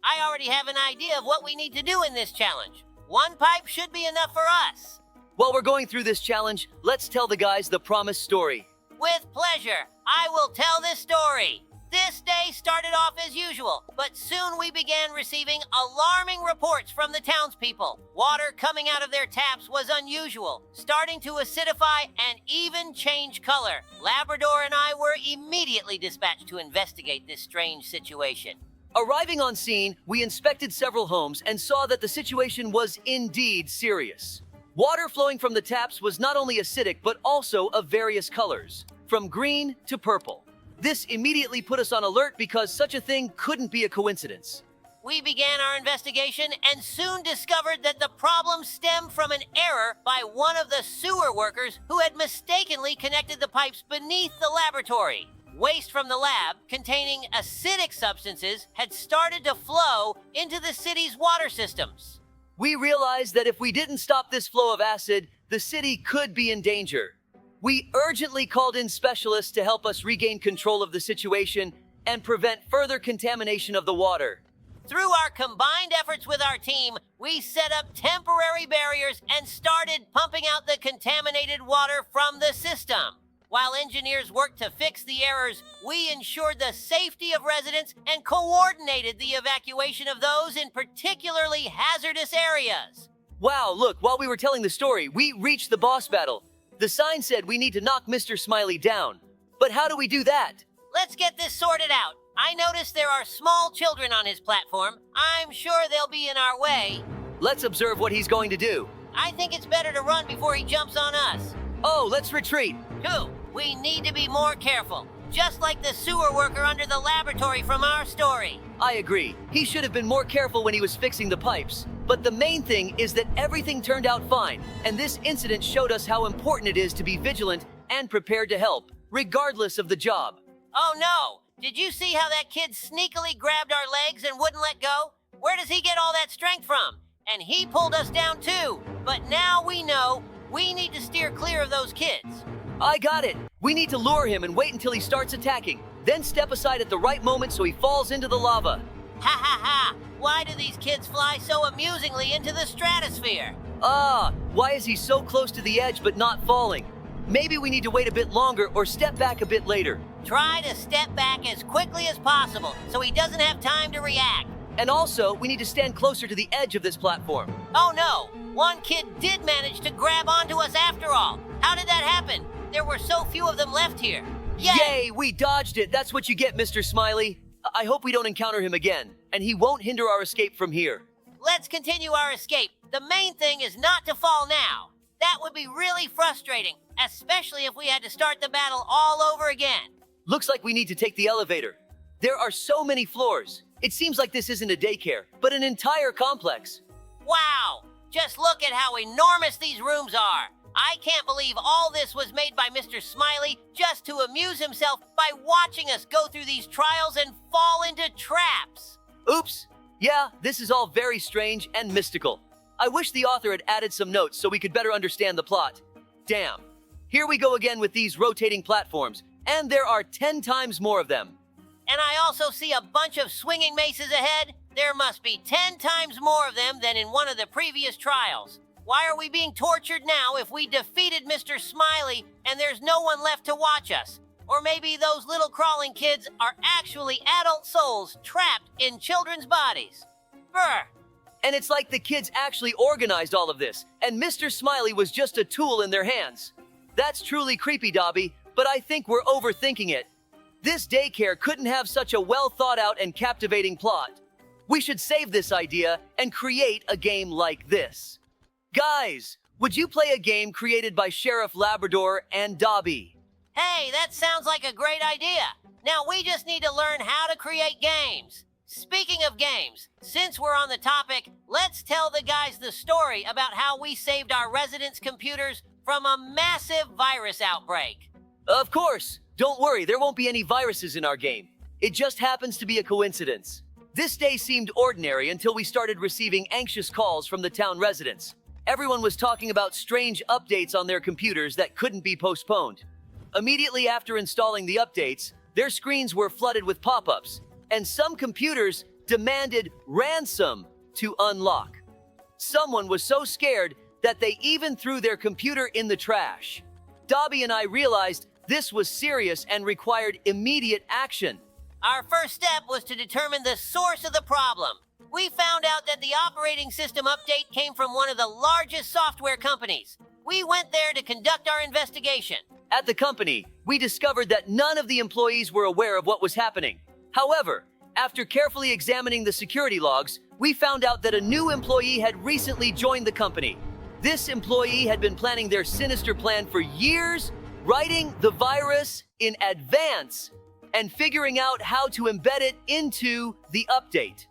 I already have an idea of what we need to do in this challenge. One pipe should be enough for us. While we're going through this challenge, let's tell the guys the promised story. With pleasure, I will tell this story. This day started off as usual, but soon we began receiving alarming reports from the townspeople. Water coming out of their taps was unusual, starting to acidify and even change color. Labrador and I were immediately dispatched to investigate this strange situation. Arriving on scene, we inspected several homes and saw that the situation was indeed serious. Water flowing from the taps was not only acidic but also of various colors, from green to purple. This immediately put us on alert because such a thing couldn't be a coincidence. We began our investigation and soon discovered that the problem stemmed from an error by one of the sewer workers who had mistakenly connected the pipes beneath the laboratory. Waste from the lab, containing acidic substances, had started to flow into the city's water systems. We realized that if we didn't stop this flow of acid, the city could be in danger. We urgently called in specialists to help us regain control of the situation and prevent further contamination of the water. Through our combined efforts with our team, we set up temporary barriers and started pumping out the contaminated water from the system. While engineers worked to fix the errors, we ensured the safety of residents and coordinated the evacuation of those in particularly hazardous areas. Wow, look, while we were telling the story, we reached the boss battle. The sign said we need to knock Mr. Smiley down. But how do we do that? Let's get this sorted out. I noticed there are small children on his platform. I'm sure they'll be in our way. Let's observe what he's going to do. I think it's better to run before he jumps on us. Oh, let's retreat. 2, we need to be more careful. Just like the sewer worker under the laboratory from our story. I agree. He should have been more careful when he was fixing the pipes. But the main thing is that everything turned out fine, and this incident showed us how important it is to be vigilant and prepared to help, regardless of the job. Oh no! Did you see how that kid sneakily grabbed our legs and wouldn't let go? Where does he get all that strength from? And he pulled us down too. But now we know we need to steer clear of those kids. I got it. We need to lure him and wait until he starts attacking, then step aside at the right moment so he falls into the lava. Ha ha ha! Why do these kids fly so amusingly into the stratosphere? Why is he so close to the edge but not falling? Maybe we need to wait a bit longer or step back a bit later. Try to step back as quickly as possible so he doesn't have time to react. And also, we need to stand closer to the edge of this platform. Oh no! One kid did manage to grab onto us after all. How did that happen? There were so few of them left here. Yay! We dodged it! That's what you get, Mr. Smiley. I hope we don't encounter him again, and he won't hinder our escape from here. Let's continue our escape. The main thing is not to fall now. That would be really frustrating, especially if we had to start the battle all over again. Looks like we need to take the elevator. There are so many floors. It seems like this isn't a daycare, but an entire complex. Wow! Just look at how enormous these rooms are. I can't believe all this was made by Mr. Smiley just to amuse himself by watching us go through these trials and fall into traps. Oops. Yeah, this is all very strange and mystical. I wish the author had added some notes so we could better understand the plot. Damn. Here we go again with these rotating platforms, and there are 10 times more of them. And I also see a bunch of swinging maces ahead. There must be 10 times more of them than in one of the previous trials. Why are we being tortured now if we defeated Mr. Smiley and there's no one left to watch us? Or maybe those little crawling kids are actually adult souls trapped in children's bodies. Brr. And it's like the kids actually organized all of this, and Mr. Smiley was just a tool in their hands. That's truly creepy, Dobie, but I think we're overthinking it. This daycare couldn't have such a well thought out and captivating plot. We should save this idea and create a game like this. Guys, would you play a game created by Sheriff Labrador and Dobie? Hey, that sounds like a great idea. Now we just need to learn how to create games. Speaking of games, since we're on the topic, let's tell the guys the story about how we saved our residents' computers from a massive virus outbreak. Of course. Don't worry, there won't be any viruses in our game. It just happens to be a coincidence. This day seemed ordinary until we started receiving anxious calls from the town residents. Everyone was talking about strange updates on their computers that couldn't be postponed. Immediately after installing the updates, their screens were flooded with pop-ups, and some computers demanded ransom to unlock. Someone was so scared that they even threw their computer in the trash. Dobie and I realized this was serious and required immediate action. Our first step was to determine the source of the problem. We found out that the operating system update came from one of the largest software companies. We went there to conduct our investigation. At the company, we discovered that none of the employees were aware of what was happening. However, after carefully examining the security logs, we found out that a new employee had recently joined the company. This employee had been planning their sinister plan for years, writing the virus in advance and figuring out how to embed it into the update.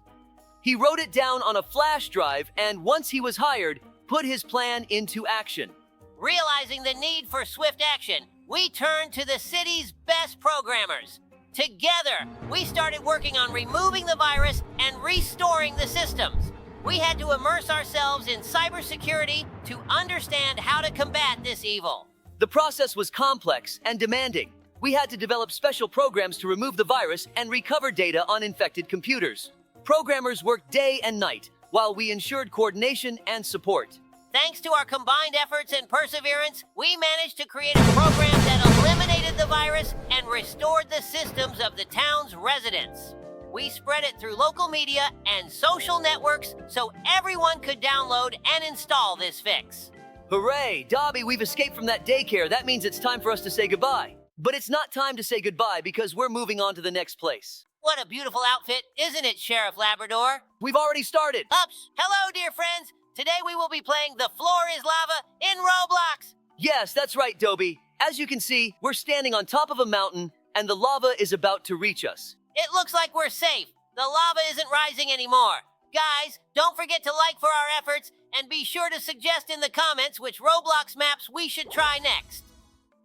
He wrote it down on a flash drive and once he was hired, put his plan into action. Realizing the need for swift action, we turned to the city's best programmers. Together, we started working on removing the virus and restoring the systems. We had to immerse ourselves in cybersecurity to understand how to combat this evil. The process was complex and demanding. We had to develop special programs to remove the virus and recover data on infected computers. Programmers worked day and night, while we ensured coordination and support. Thanks to our combined efforts and perseverance, we managed to create a program that eliminated the virus and restored the systems of the town's residents. We spread it through local media and social networks so everyone could download and install this fix. Hooray! Dobie, we've escaped from that daycare. That means it's time for us to say goodbye. But it's not time to say goodbye because we're moving on to the next place. What a beautiful outfit, isn't it, Sheriff Labrador? We've already started. Ups! Hello, dear friends! Today we will be playing The Floor is Lava in Roblox! Yes, that's right, Dobie. As you can see, we're standing on top of a mountain and the lava is about to reach us. It looks like we're safe. The lava isn't rising anymore. Guys, don't forget to like for our efforts and be sure to suggest in the comments which Roblox maps we should try next.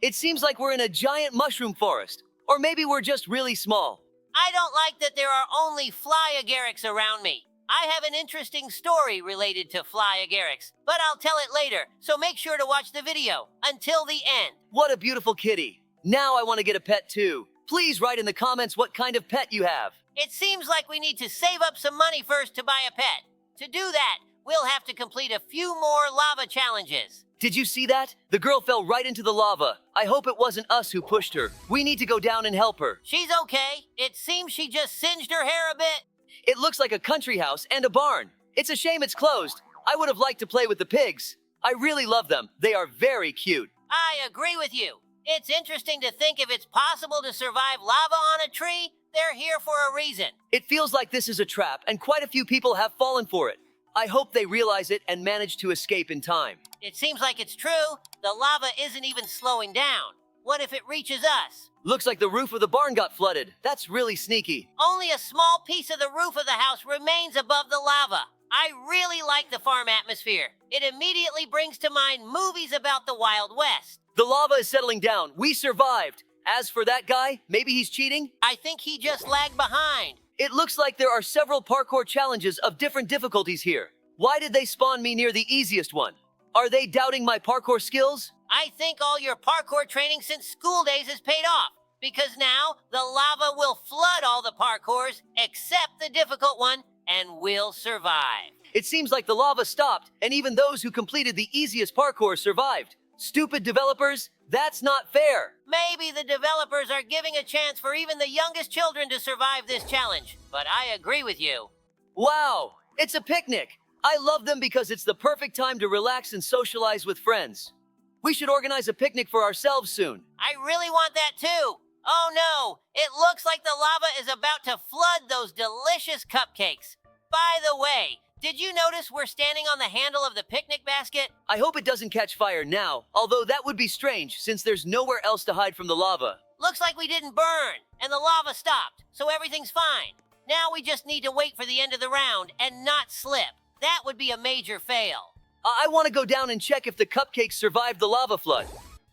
It seems like we're in a giant mushroom forest. Or maybe we're just really small. I don't like that there are only fly-agarics around me. I have an interesting story related to fly-agarics, but I'll tell it later, so make sure to watch the video until the end. What a beautiful kitty. Now I want to get a pet too. Please write in the comments what kind of pet you have. It seems like we need to save up some money first to buy a pet. To do that, we'll have to complete a few more lava challenges. Did you see that? The girl fell right into the lava. I hope it wasn't us who pushed her. We need to go down and help her. She's okay. It seems she just singed her hair a bit. It looks like a country house and a barn. It's a shame it's closed. I would have liked to play with the pigs. I really love them. They are very cute. I agree with you. It's interesting to think if it's possible to survive lava on a tree. They're here for a reason. It feels like this is a trap, and quite a few people have fallen for it. I hope they realize it and manage to escape in time. It seems like it's true. The lava isn't even slowing down. What if it reaches us? Looks like the roof of the barn got flooded. That's really sneaky. Only a small piece of the roof of the house remains above the lava. I really like the farm atmosphere. It immediately brings to mind movies about the Wild West. The lava is settling down. We survived. As for that guy, maybe he's cheating? I think he just lagged behind. It looks like there are several parkour challenges of different difficulties here. Why did they spawn me near the easiest one? Are they doubting my parkour skills? I think all your parkour training since school days has paid off, because now the lava will flood all the parkours except the difficult one, and we'll survive. It seems like the lava stopped, and even those who completed the easiest parkour survived. Stupid developers, that's not fair. Maybe the developers are giving a chance for even the youngest children to survive this challenge, but I agree with you. Wow, it's a picnic. I love them because it's the perfect time to relax and socialize with friends. We should organize a picnic for ourselves soon. I really want that too. Oh no, it looks like the lava is about to flood those delicious cupcakes. By the way, did you notice we're standing on the handle of the picnic basket? I hope it doesn't catch fire now, although that would be strange since there's nowhere else to hide from the lava. Looks like we didn't burn, and the lava stopped, so everything's fine. Now we just need to wait for the end of the round and not slip. That would be a major fail. I want to go down and check if the cupcakes survived the lava flood.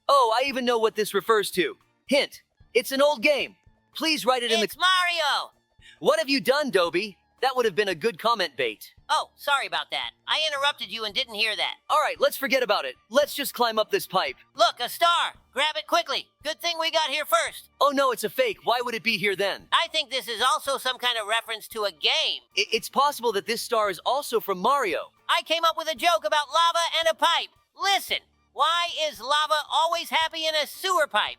Oh, I even know what this refers to. Hint, it's an old game. Please write it in the... It's Mario! What have you done, Dobie? That would have been a good comment bait. Oh, sorry about that. I interrupted you and didn't hear that. All right, let's forget about it. Let's just climb up this pipe. Look, a star! Grab it quickly. Good thing we got here first. Oh no, it's a fake. Why would it be here then? I think this is also some kind of reference to a game. It's possible that this star is also from Mario. I came up with a joke about lava and a pipe. Listen, why is lava always happy in a sewer pipe?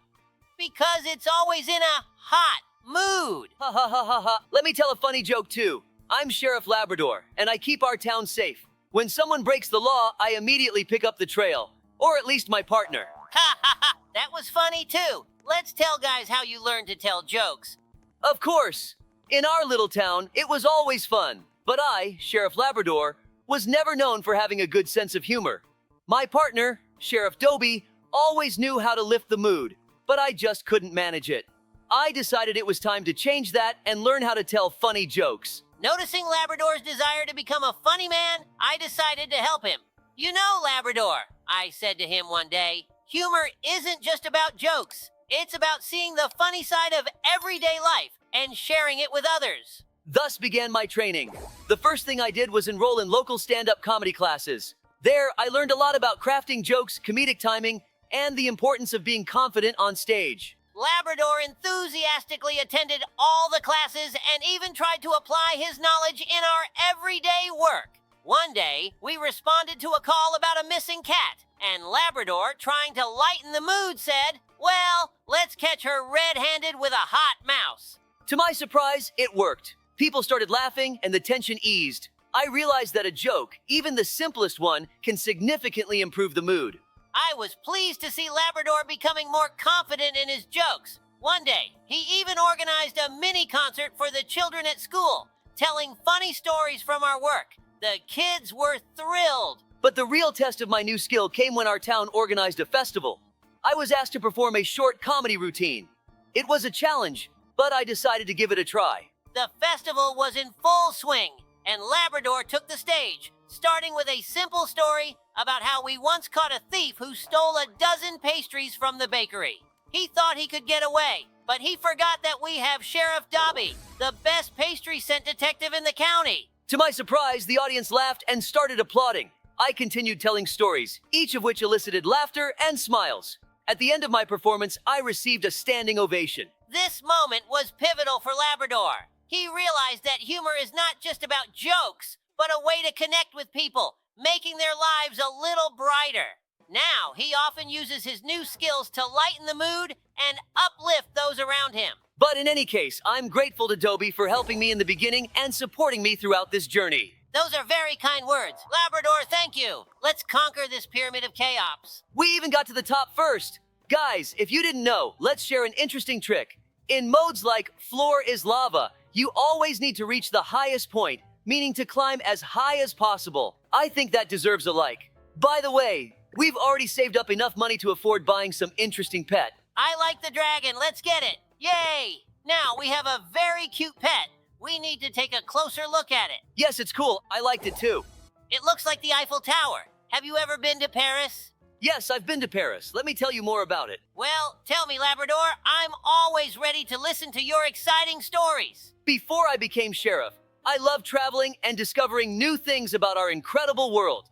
Because it's always in a hot mood. Ha ha ha ha ha. Let me tell a funny joke too. I'm Sheriff Labrador, and I keep our town safe. When someone breaks the law, I immediately pick up the trail. Or at least my partner. Ha ha ha, that was funny too. Let's tell guys how you learned to tell jokes. Of course. In our little town, it was always fun. But I, Sheriff Labrador, was never known for having a good sense of humor. My partner, Sheriff Dobie, always knew how to lift the mood, but I just couldn't manage it. I decided it was time to change that and learn how to tell funny jokes. Noticing Labrador's desire to become a funny man, I decided to help him. You know, Labrador, I said to him one day, humor isn't just about jokes. It's about seeing the funny side of everyday life and sharing it with others. Thus began my training. The first thing I did was enroll in local stand-up comedy classes. There, I learned a lot about crafting jokes, comedic timing, and the importance of being confident on stage. Labrador enthusiastically attended all the classes and even tried to apply his knowledge in our everyday work. One day, we responded to a call about a missing cat, and Labrador, trying to lighten the mood, said, "Well, let's catch her red-handed with a hot mouse." To my surprise, it worked. People started laughing and the tension eased. I realized that a joke, even the simplest one, can significantly improve the mood. I was pleased to see Labrador becoming more confident in his jokes. One day, he even organized a mini concert for the children at school, telling funny stories from our work. The kids were thrilled. But the real test of my new skill came when our town organized a festival. I was asked to perform a short comedy routine. It was a challenge, but I decided to give it a try. The festival was in full swing, and Labrador took the stage, starting with a simple story about how we once caught a thief who stole a dozen pastries from the bakery. He thought he could get away, but he forgot that we have Sheriff Dobie, the best pastry scent detective in the county. To my surprise, the audience laughed and started applauding. I continued telling stories, each of which elicited laughter and smiles. At the end of my performance, I received a standing ovation. This moment was pivotal for Labrador. He realized that humor is not just about jokes, but a way to connect with people, making their lives a little brighter. Now, he often uses his new skills to lighten the mood and uplift those around him. But in any case, I'm grateful to Dobie for helping me in the beginning and supporting me throughout this journey. Those are very kind words. Labrador, thank you. Let's conquer this pyramid of chaos. We even got to the top first. Guys, if you didn't know, let's share an interesting trick. In modes like Floor is Lava, you always need to reach the highest point, meaning to climb as high as possible. I think that deserves a like. By the way, we've already saved up enough money to afford buying some interesting pet. I like the dragon. Let's get it. Yay! Now we have a very cute pet. We need to take a closer look at it. Yes, it's cool. I liked it too. It looks like the Eiffel Tower. Have you ever been to Paris? Yes, I've been to Paris. Let me tell you more about it. Well, tell me, Labrador. I'm always ready to listen to your exciting stories. Before I became sheriff, I loved traveling and discovering new things about our incredible world.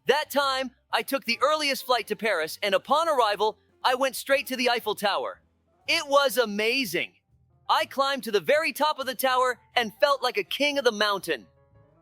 That time, I took the earliest flight to Paris, and upon arrival, I went straight to the Eiffel Tower. It was amazing. I climbed to the very top of the tower and felt like a king of the mountain.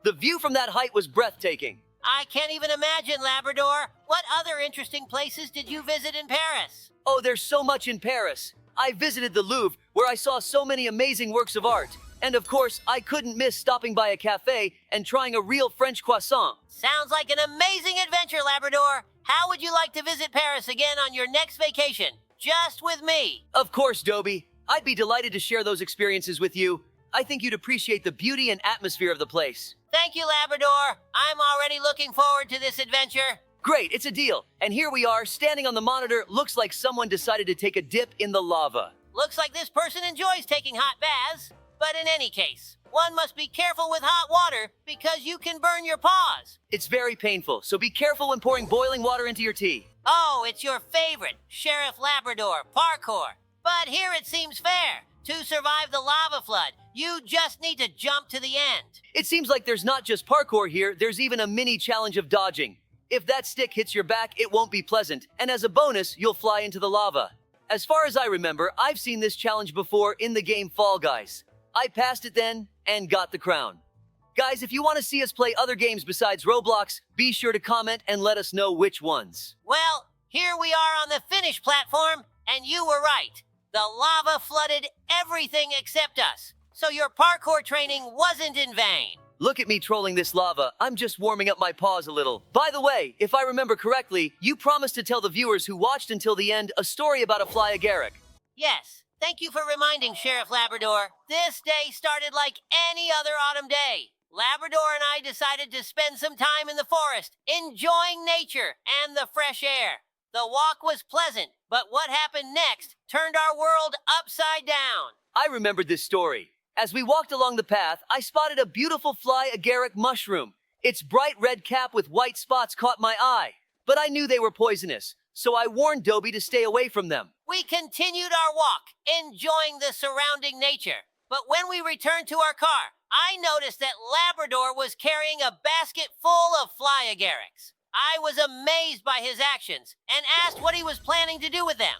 The view from that height was breathtaking. I can't even imagine, Labrador. What other interesting places did you visit in Paris? Oh, there's so much in Paris. I visited the Louvre, where I saw so many amazing works of art. And of course, I couldn't miss stopping by a cafe and trying a real French croissant. Sounds like an amazing adventure, Labrador. How would you like to visit Paris again on your next vacation? Just with me. Of course, Dobie. I'd be delighted to share those experiences with you. I think you'd appreciate the beauty and atmosphere of the place. Thank you, Labrador. I'm already looking forward to this adventure. Great, it's a deal. And here we are, standing on the monitor. Looks like someone decided to take a dip in the lava. Looks like this person enjoys taking hot baths. But in any case, one must be careful with hot water because you can burn your paws. It's very painful, so be careful when pouring boiling water into your tea. Oh, it's your favorite, Sheriff Labrador, parkour. But here it seems fair. To survive the lava flood, you just need to jump to the end. It seems like there's not just parkour here, there's even a mini challenge of dodging. If that stick hits your back, it won't be pleasant, and as a bonus, you'll fly into the lava. As far as I remember, I've seen this challenge before in the game Fall Guys. I passed it then and got the crown. Guys, if you want to see us play other games besides Roblox, be sure to comment and let us know which ones. Well, here we are on the finish platform, and you were right. The lava flooded everything except us, so your parkour training wasn't in vain. Look at me trolling this lava. I'm just warming up my paws a little. By the way, if I remember correctly, you promised to tell the viewers who watched until the end a story about a fly agaric. Yes, thank you for reminding, Sheriff Labrador. This day started like any other autumn day. Labrador and I decided to spend some time in the forest, enjoying nature and the fresh air. The walk was pleasant, but what happened next turned our world upside down. I remembered this story. As we walked along the path, I spotted a beautiful fly agaric mushroom. Its bright red cap with white spots caught my eye, but I knew they were poisonous, so I warned Dobie to stay away from them. We continued our walk, enjoying the surrounding nature. But when we returned to our car, I noticed that Labrador was carrying a basket full of fly agarics. I was amazed by his actions and asked what he was planning to do with them.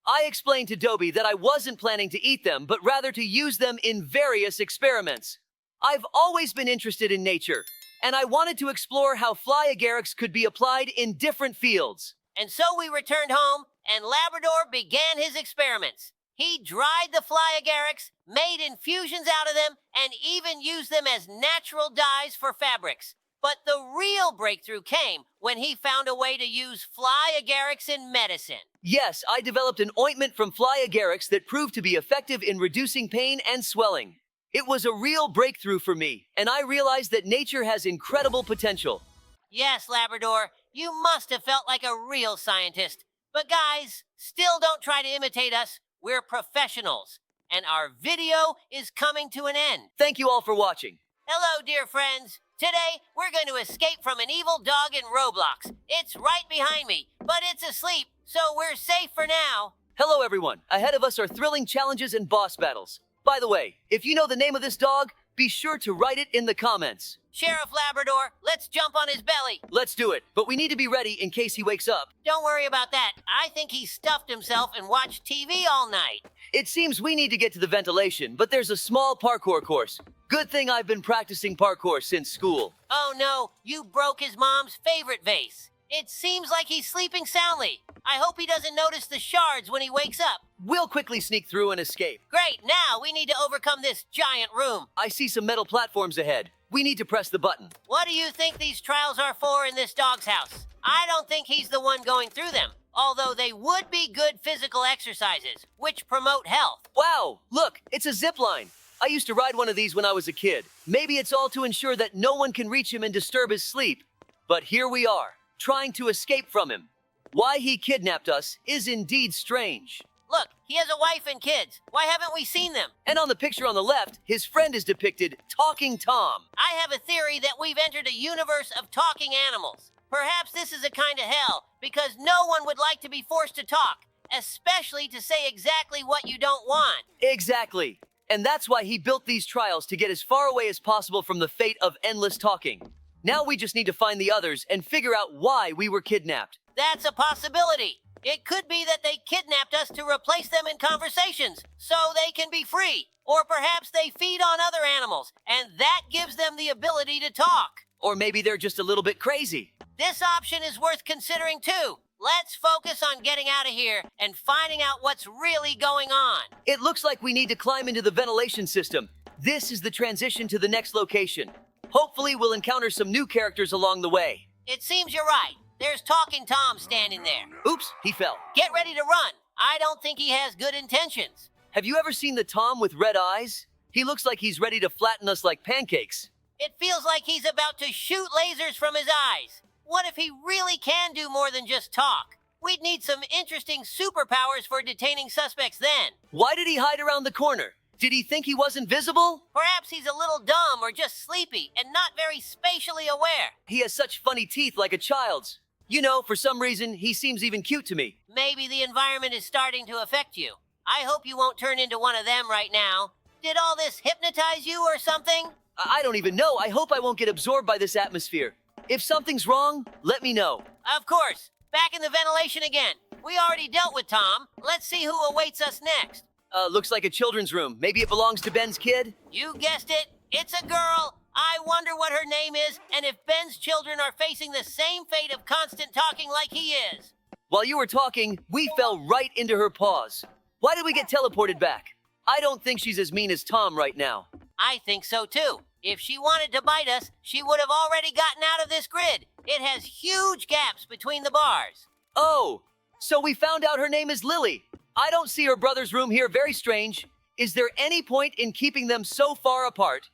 I explained to Dobie that I wasn't planning to eat them, but rather to use them in various experiments. I've always been interested in nature, and I wanted to explore how fly agarics could be applied in different fields. And so we returned home, and Labrador began his experiments. He dried the fly agarics, made infusions out of them, and even used them as natural dyes for fabrics. But the real breakthrough came when he found a way to use fly agarics in medicine. Yes, I developed an ointment from fly agarics that proved to be effective in reducing pain and swelling. It was a real breakthrough for me, and I realized that nature has incredible potential. Yes, Labrador, you must have felt like a real scientist. But guys, still don't try to imitate us. We're professionals, and our video is coming to an end. Thank you all for watching. Hello, dear friends. Today, we're going to escape from an evil dog in Roblox. It's right behind me, but it's asleep, so we're safe for now. Hello, everyone. Ahead of us are thrilling challenges and boss battles. By the way, if you know the name of this dog, be sure to write it in the comments. Sheriff Labrador, let's jump on his belly. Let's do it, but we need to be ready in case he wakes up. Don't worry about that. I think he stuffed himself and watched TV all night. It seems we need to get to the ventilation, but there's a small parkour course. Good thing I've been practicing parkour since school. Oh no, you broke his mom's favorite vase. It seems like he's sleeping soundly. I hope he doesn't notice the shards when he wakes up. We'll quickly sneak through and escape. Great, now we need to overcome this giant room. I see some metal platforms ahead. We need to press the button. What do you think these trials are for in this dog's house? I don't think he's the one going through them, although they would be good physical exercises, which promote health. Wow, look, it's a zip line. I used to ride one of these when I was a kid. Maybe it's all to ensure that no one can reach him and disturb his sleep. But here we are, trying to escape from him. Why he kidnapped us is indeed strange. Look, he has a wife and kids. Why haven't we seen them? And on the picture on the left, his friend is depicted Talking Tom. I have a theory that we've entered a universe of talking animals. Perhaps this is a kind of hell, because no one would like to be forced to talk, especially to say exactly what you don't want. Exactly. And that's why he built these trials to get as far away as possible from the fate of endless talking. Now we just need to find the others and figure out why we were kidnapped. That's a possibility. It could be that they kidnapped us to replace them in conversations, so they can be free. Or perhaps they feed on other animals, and that gives them the ability to talk. Or maybe they're just a little bit crazy. This option is worth considering too. Let's focus on getting out of here and finding out what's really going on. It looks like we need to climb into the ventilation system. This is the transition to the next location. Hopefully we'll encounter some new characters along the way. It seems you're right. There's Talking Tom standing there. Oops, he fell. Get ready to run. I don't think he has good intentions. Have you ever seen the Tom with red eyes? He looks like he's ready to flatten us like pancakes. It feels like he's about to shoot lasers from his eyes. What if he really can do more than just talk? We'd need some interesting superpowers for detaining suspects then. Why did he hide around the corner? Did he think he wasn't visible? Perhaps he's a little dumb or just sleepy and not very spatially aware. He has such funny teeth like a child's. You know, for some reason, he seems even cute to me. Maybe the environment is starting to affect you. I hope you won't turn into one of them right now. Did all this hypnotize you or something? I don't even know. I hope I won't get absorbed by this atmosphere. If something's wrong, let me know. Of course. Back in the ventilation again. We already dealt with Tom. Let's see who awaits us next. Looks like a children's room. Maybe it belongs to Ben's kid? You guessed it. It's a girl. I wonder what her name is and if Ben's children are facing the same fate of constant talking like he is. While you were talking, we fell right into her paws. Why did we get teleported back? I don't think she's as mean as Tom right now. I think so too. If she wanted to bite us, she would have already gotten out of this grid. It has huge gaps between the bars. Oh, so we found out her name is Lily. I don't see her brother's room here. Very strange. Is there any point in keeping them so far apart?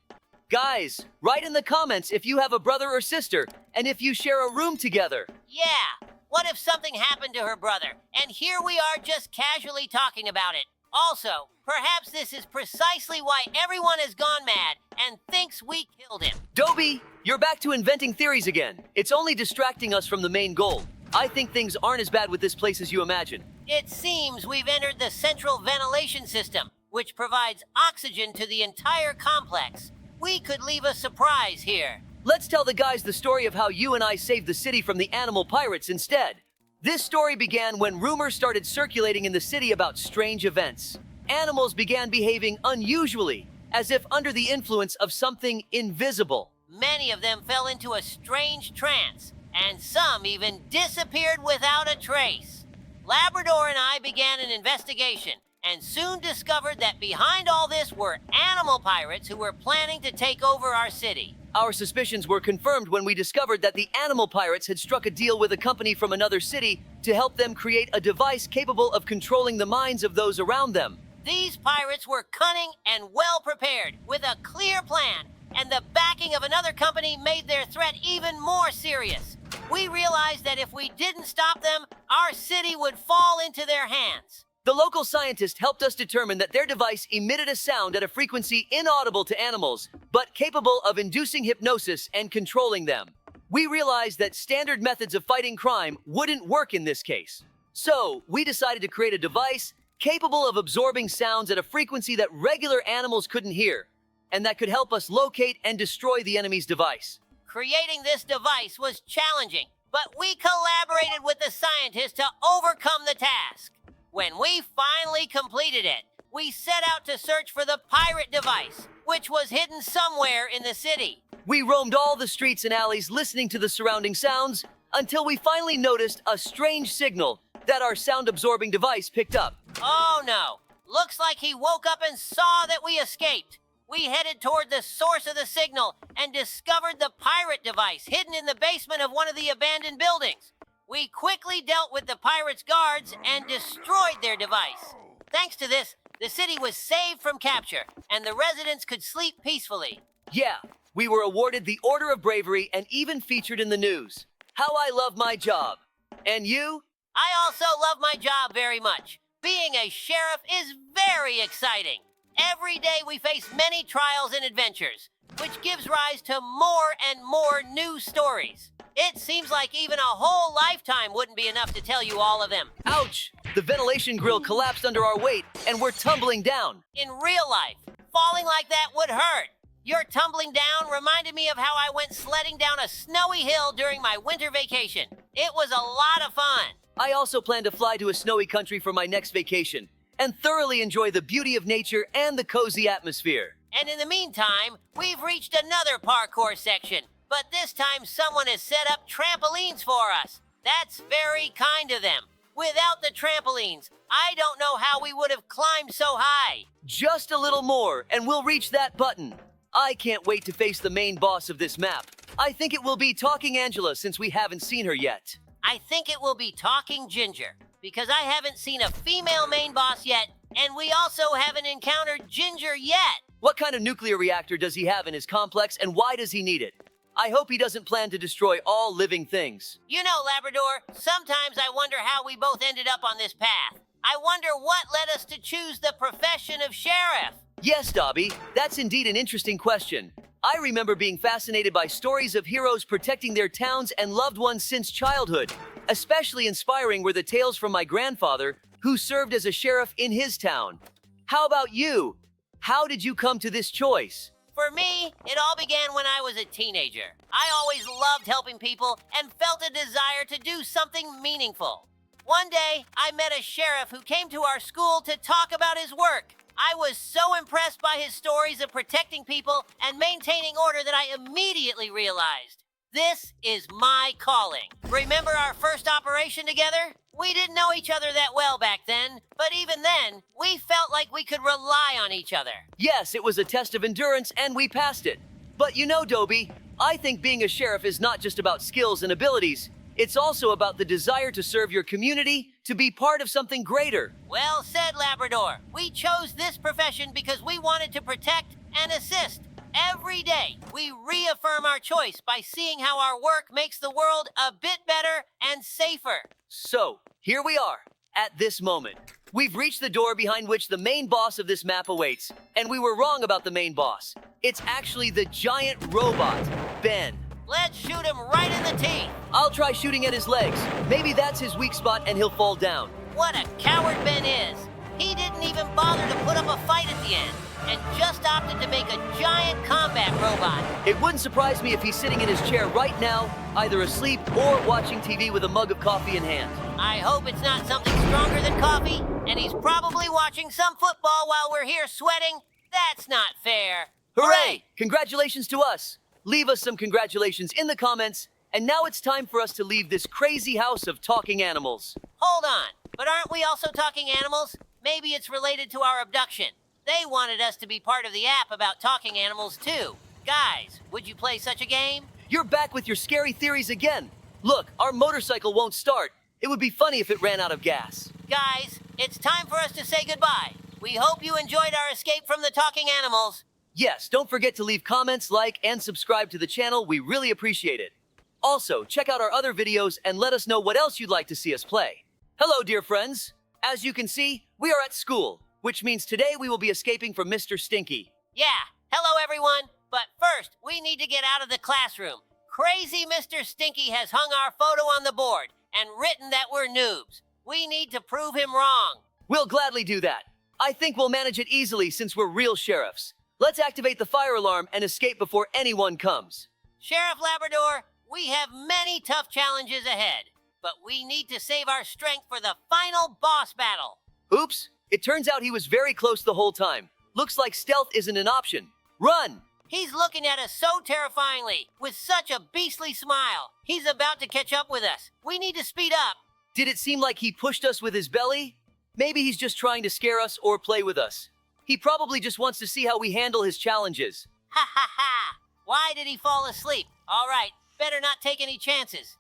Guys, write in the comments if you have a brother or sister, and if you share a room together. Yeah, what if something happened to her brother, and here we are just casually talking about it? Also, perhaps this is precisely why everyone has gone mad and thinks we killed him. Dobie, you're back to inventing theories again. It's only distracting us from the main goal. I think things aren't as bad with this place as you imagine. It seems we've entered the central ventilation system, which provides oxygen to the entire complex. We could leave a surprise here. Let's tell the guys the story of how you and I saved the city from the animal pirates instead. This story began when rumors started circulating in the city about strange events. Animals began behaving unusually, as if under the influence of something invisible. Many of them fell into a strange trance, and some even disappeared without a trace. Labrador and I began an investigation, and soon discovered that behind all this were animal pirates who were planning to take over our city. Our suspicions were confirmed when we discovered that the animal pirates had struck a deal with a company from another city to help them create a device capable of controlling the minds of those around them. These pirates were cunning and well prepared, with a clear plan, and the backing of another company made their threat even more serious. We realized that if we didn't stop them, our city would fall into their hands. The local scientist helped us determine that their device emitted a sound at a frequency inaudible to animals, but capable of inducing hypnosis and controlling them. We realized that standard methods of fighting crime wouldn't work in this case. So, we decided to create a device capable of absorbing sounds at a frequency that regular animals couldn't hear, and that could help us locate and destroy the enemy's device. Creating this device was challenging, but we collaborated with the scientists to overcome the task. When we finally completed it, we set out to search for the pirate device, which was hidden somewhere in the city. We roamed all the streets and alleys listening to the surrounding sounds until we finally noticed a strange signal that our sound-absorbing device picked up. Oh no! Looks like he woke up and saw that we escaped. We headed toward the source of the signal and discovered the pirate device hidden in the basement of one of the abandoned buildings. We quickly dealt with the pirates' guards and destroyed their device. Thanks to this, the city was saved from capture, and the residents could sleep peacefully. Yeah, we were awarded the Order of Bravery and even featured in the news. How I love my job. And you? I also love my job very much. Being a sheriff is very exciting. Every day we face many trials and adventures, which gives rise to more and more new stories. It seems like even a whole lifetime wouldn't be enough to tell you all of them. Ouch! The ventilation grill collapsed under our weight, and we're tumbling down. In real life, falling like that would hurt. Your tumbling down reminded me of how I went sledding down a snowy hill during my winter vacation. It was a lot of fun. I also plan to fly to a snowy country for my next vacation and thoroughly enjoy the beauty of nature and the cozy atmosphere. And in the meantime, we've reached another parkour section, but this time someone has set up trampolines for us. That's very kind of them. Without the trampolines, I don't know how we would have climbed so high. Just a little more, and we'll reach that button. I can't wait to face the main boss of this map. I think it will be Talking Angela since we haven't seen her yet. I think it will be Talking Ginger, because I haven't seen a female main boss yet, and we also haven't encountered Ginger yet. What kind of nuclear reactor does he have in his complex, and why does he need it? I hope he doesn't plan to destroy all living things. You know, Labrador, sometimes I wonder how we both ended up on this path. I wonder what led us to choose the profession of sheriff. Yes, Dobie, that's indeed an interesting question. I remember being fascinated by stories of heroes protecting their towns and loved ones since childhood. Especially inspiring were the tales from my grandfather, who served as a sheriff in his town. How about you? How did you come to this choice? For me, it all began when I was a teenager. I always loved helping people and felt a desire to do something meaningful. One day, I met a sheriff who came to our school to talk about his work. I was so impressed by his stories of protecting people and maintaining order that I immediately realized, this is my calling. Remember our first operation together? We didn't know each other that well back then, but even then, we felt like we could rely on each other. Yes, it was a test of endurance and we passed it. But you know, Dobie, I think being a sheriff is not just about skills and abilities. It's also about the desire to serve your community, to be part of something greater. Well said, Labrador. We chose this profession because we wanted to protect and assist. Every day, we reaffirm our choice by seeing how our work makes the world a bit better and safer. So, here we are, at this moment. We've reached the door behind which the main boss of this map awaits, and we were wrong about the main boss. It's actually the giant robot, Ben. Let's shoot him right in the teeth. I'll try shooting at his legs. Maybe that's his weak spot and he'll fall down. What a coward Ben is. He didn't even bother to put up a fight at the end, and just opted to make a giant combat robot. It wouldn't surprise me if he's sitting in his chair right now, either asleep or watching TV with a mug of coffee in hand. I hope it's not something stronger than coffee, and he's probably watching some football while we're here sweating. That's not fair. Hooray! Congratulations to us. Leave us some congratulations in the comments. And now it's time for us to leave this crazy house of talking animals. Hold on, but aren't we also talking animals? Maybe it's related to our abduction. They wanted us to be part of the app about talking animals too. Guys, would you play such a game? You're back with your scary theories again. Look, our motorcycle won't start. It would be funny if it ran out of gas. Guys, it's time for us to say goodbye. We hope you enjoyed our escape from the talking animals. Yes, don't forget to leave comments, like, and subscribe to the channel. We really appreciate it. Also, check out our other videos and let us know what else you'd like to see us play. Hello, dear friends. As you can see, we are at school, which means today we will be escaping from Mr. Stinky. Yeah, hello everyone. But first, we need to get out of the classroom. Crazy Mr. Stinky has hung our photo on the board and written that we're noobs. We need to prove him wrong. We'll gladly do that. I think we'll manage it easily since we're real sheriffs. Let's activate the fire alarm and escape before anyone comes. Sheriff Labrador, we have many tough challenges ahead, but we need to save our strength for the final boss battle. Oops, it turns out he was very close the whole time. Looks like stealth isn't an option. Run! He's looking at us so terrifyingly, with such a beastly smile. He's about to catch up with us. We need to speed up. Did it seem like he pushed us with his belly? Maybe he's just trying to scare us or play with us. He probably just wants to see how we handle his challenges. Ha ha ha! Why did he fall asleep? All right, better not take any chances.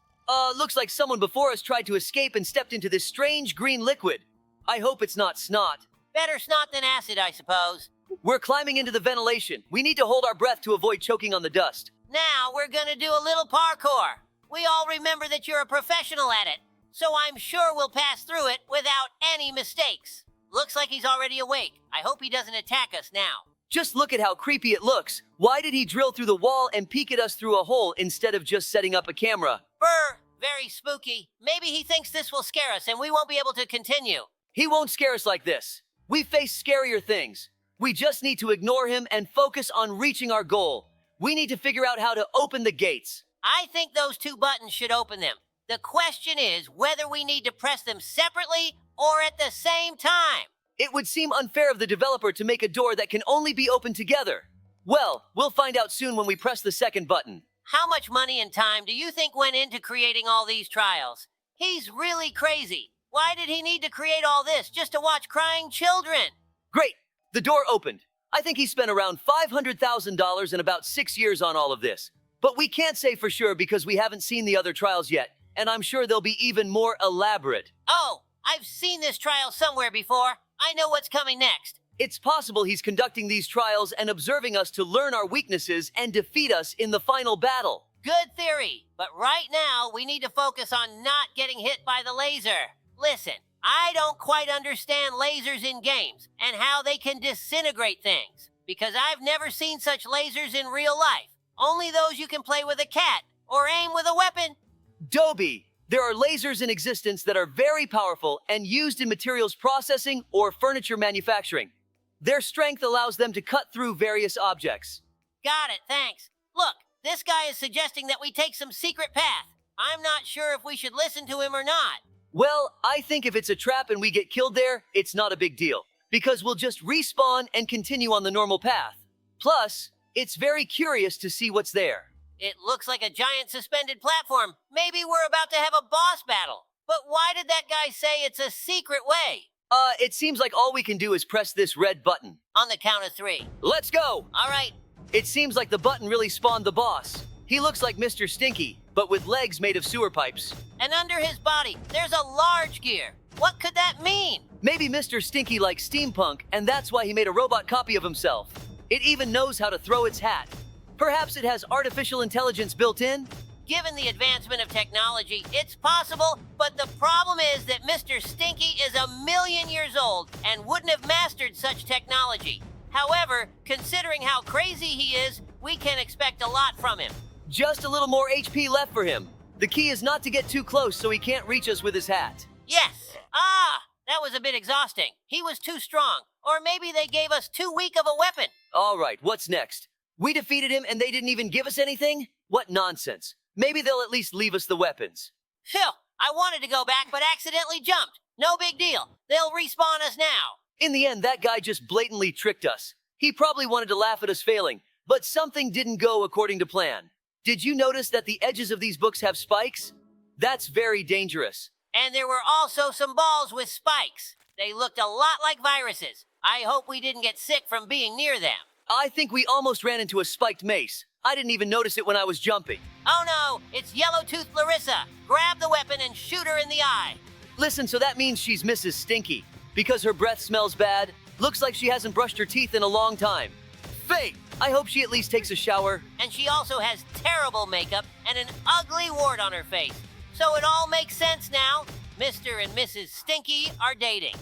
Looks like someone before us tried to escape and stepped into this strange green liquid. I hope it's not snot. Better snot than acid, I suppose. We're climbing into the ventilation. We need to hold our breath to avoid choking on the dust. Now we're gonna do a little parkour. We all remember that you're a professional at it, so I'm sure we'll pass through it without any mistakes. Looks like he's already awake. I hope he doesn't attack us now. Just look at how creepy it looks. Why did he drill through the wall and peek at us through a hole instead of just setting up a camera? Brr, very spooky. Maybe he thinks this will scare us and we won't be able to continue. He won't scare us like this. We face scarier things. We just need to ignore him and focus on reaching our goal. We need to figure out how to open the gates. I think those two buttons should open them. The question is whether we need to press them separately or at the same time. It would seem unfair of the developer to make a door that can only be opened together. Well, we'll find out soon when we press the second button. How much money and time do you think went into creating all these trials? He's really crazy. Why did he need to create all this just to watch crying children? Great! The door opened. I think he spent around $500,000 in about 6 years on all of this. But we can't say for sure because we haven't seen the other trials yet, and I'm sure they'll be even more elaborate. Oh, I've seen this trial somewhere before. I know what's coming next. It's possible he's conducting these trials and observing us to learn our weaknesses and defeat us in the final battle. Good theory, but right now we need to focus on not getting hit by the laser. Listen, I don't quite understand lasers in games and how they can disintegrate things, because I've never seen such lasers in real life. Only those you can play with a cat or aim with a weapon. Dobie, there are lasers in existence that are very powerful and used in materials processing or furniture manufacturing. Their strength allows them to cut through various objects. Got it, thanks. Look, this guy is suggesting that we take some secret path. I'm not sure if we should listen to him or not. Well, I think if it's a trap and we get killed there, it's not a big deal, because we'll just respawn and continue on the normal path. Plus, it's very curious to see what's there. It looks like a giant suspended platform. Maybe we're about to have a boss battle. But why did that guy say it's a secret way? It seems like all we can do is press this red button. On the count of 3. Let's go! All right. It seems like the button really spawned the boss. He looks like Mr. Stinky, but with legs made of sewer pipes. And under his body, there's a large gear. What could that mean? Maybe Mr. Stinky likes steampunk, and that's why he made a robot copy of himself. It even knows how to throw its hat. Perhaps it has artificial intelligence built in? Given the advancement of technology, it's possible, but the problem is that Mr. Stinky is 1,000,000 years old and wouldn't have mastered such technology. However, considering how crazy he is, we can expect a lot from him. Just a little more HP left for him. The key is not to get too close so he can't reach us with his hat. Yes. That was a bit exhausting. He was too strong. Or maybe they gave us too weak of a weapon. All right, what's next? We defeated him and they didn't even give us anything? What nonsense. Maybe they'll at least leave us the weapons. Phew, I wanted to go back but accidentally jumped. No big deal. They'll respawn us now. In the end, that guy just blatantly tricked us. He probably wanted to laugh at us failing, but something didn't go according to plan. Did you notice that the edges of these books have spikes? That's very dangerous. And there were also some balls with spikes. They looked a lot like viruses. I hope we didn't get sick from being near them. I think we almost ran into a spiked mace. I didn't even notice it when I was jumping. Oh no, it's Yellow-Toothed Larissa. Grab the weapon and shoot her in the eye. Listen, so that means she's Mrs. Stinky. Because her breath smells bad, looks like she hasn't brushed her teeth in a long time. Fate! I hope she at least takes a shower. And she also has terrible makeup and an ugly wart on her face. So it all makes sense now. Mr. and Mrs. Stinky are dating.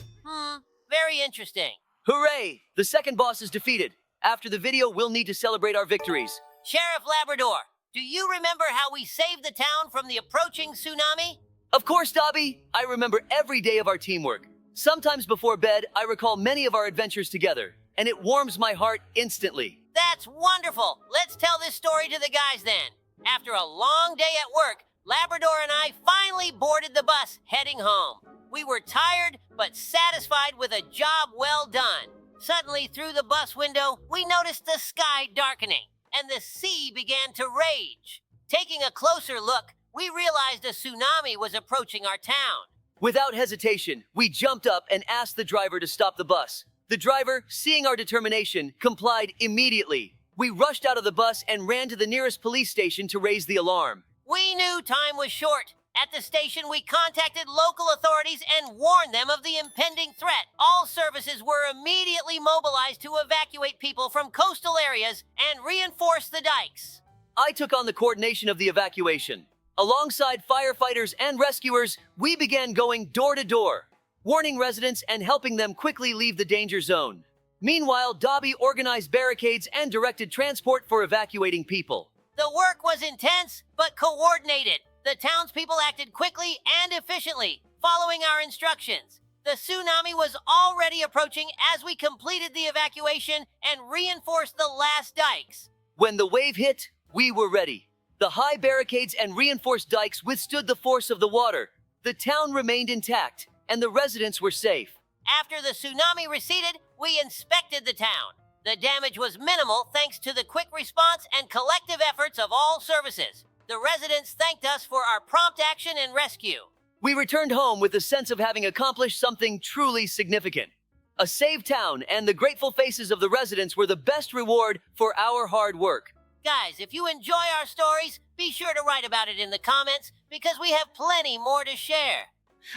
Very interesting. Hooray! The second boss is defeated. After the video, we'll need to celebrate our victories. Sheriff Labrador, do you remember how we saved the town from the approaching tsunami? Of course, Dobie. I remember every day of our teamwork. Sometimes before bed, I recall many of our adventures together, and it warms my heart instantly. That's wonderful. Let's tell this story to the guys then. After a long day at work, Labrador and I finally boarded the bus heading home. We were tired, but satisfied with a job well done. Suddenly, through the bus window, we noticed the sky darkening, and the sea began to rage. Taking a closer look, we realized a tsunami was approaching our town. Without hesitation, we jumped up and asked the driver to stop the bus. The driver, seeing our determination, complied immediately. We rushed out of the bus and ran to the nearest police station to raise the alarm. We knew time was short. At the station, we contacted local authorities and warned them of the impending threat. All services were immediately mobilized to evacuate people from coastal areas and reinforce the dikes. I took on the coordination of the evacuation. Alongside firefighters and rescuers, we began going door to door, warning residents and helping them quickly leave the danger zone. Meanwhile, Dobie organized barricades and directed transport for evacuating people. The work was intense, but coordinated. The townspeople acted quickly and efficiently, following our instructions. The tsunami was already approaching as we completed the evacuation and reinforced the last dikes. When the wave hit, we were ready. The high barricades and reinforced dikes withstood the force of the water. The town remained intact, and the residents were safe. After the tsunami receded, we inspected the town. The damage was minimal thanks to the quick response and collective efforts of all services. The residents thanked us for our prompt action and rescue. We returned home with the sense of having accomplished something truly significant. A saved town and the grateful faces of the residents were the best reward for our hard work. Guys, if you enjoy our stories, be sure to write about it in the comments because we have plenty more to share.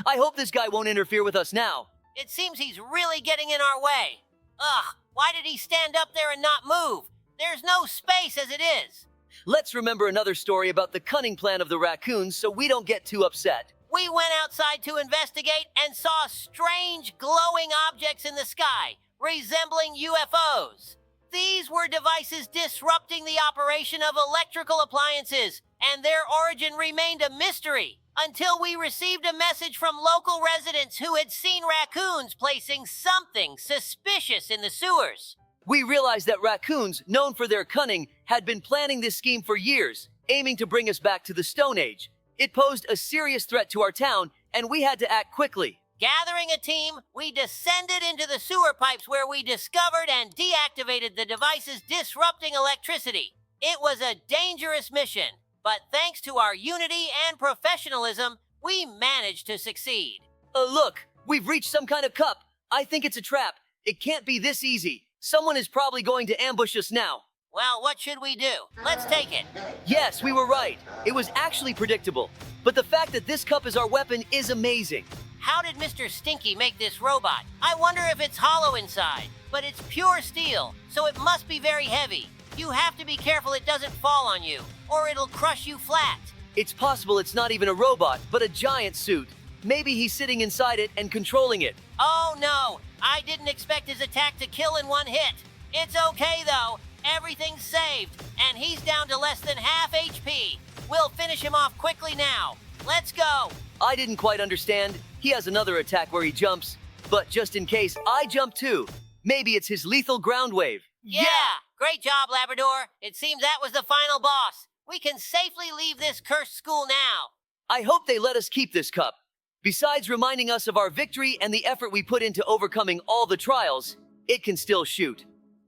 I hope this guy won't interfere with us now. It seems he's really getting in our way. Ugh, why did he stand up there and not move? There's no space as it is. Let's remember another story about the cunning plan of the raccoons so we don't get too upset. We went outside to investigate and saw strange glowing objects in the sky, resembling UFOs. These were devices disrupting the operation of electrical appliances, and their origin remained a mystery until we received a message from local residents who had seen raccoons placing something suspicious in the sewers. We realized that raccoons, known for their cunning, had been planning this scheme for years, aiming to bring us back to the Stone Age. It posed a serious threat to our town, and we had to act quickly. Gathering a team, we descended into the sewer pipes where we discovered and deactivated the devices disrupting electricity. It was a dangerous mission, but thanks to our unity and professionalism, we managed to succeed. Look, we've reached some kind of cup. I think it's a trap. It can't be this easy. Someone is probably going to ambush us now. Well, what should we do? Let's take it. Yes, we were right. It was actually predictable. But the fact that this cup is our weapon is amazing. How did Mr. Stinky make this robot? I wonder if it's hollow inside. But it's pure steel, so it must be very heavy. You have to be careful it doesn't fall on you, or it'll crush you flat. It's possible it's not even a robot, but a giant suit. Maybe he's sitting inside it and controlling it. Oh no, I didn't expect his attack to kill in one hit. It's okay though, everything's saved, and he's down to less than half HP. We'll finish him off quickly now. Let's go. I didn't quite understand. He has another attack where he jumps, but just in case, I jump too. Maybe it's his lethal ground wave. Yeah! Great job, Labrador. It seems that was the final boss. We can safely leave this cursed school now. I hope they let us keep this cup. Besides reminding us of our victory and the effort we put into overcoming all the trials, it can still shoot.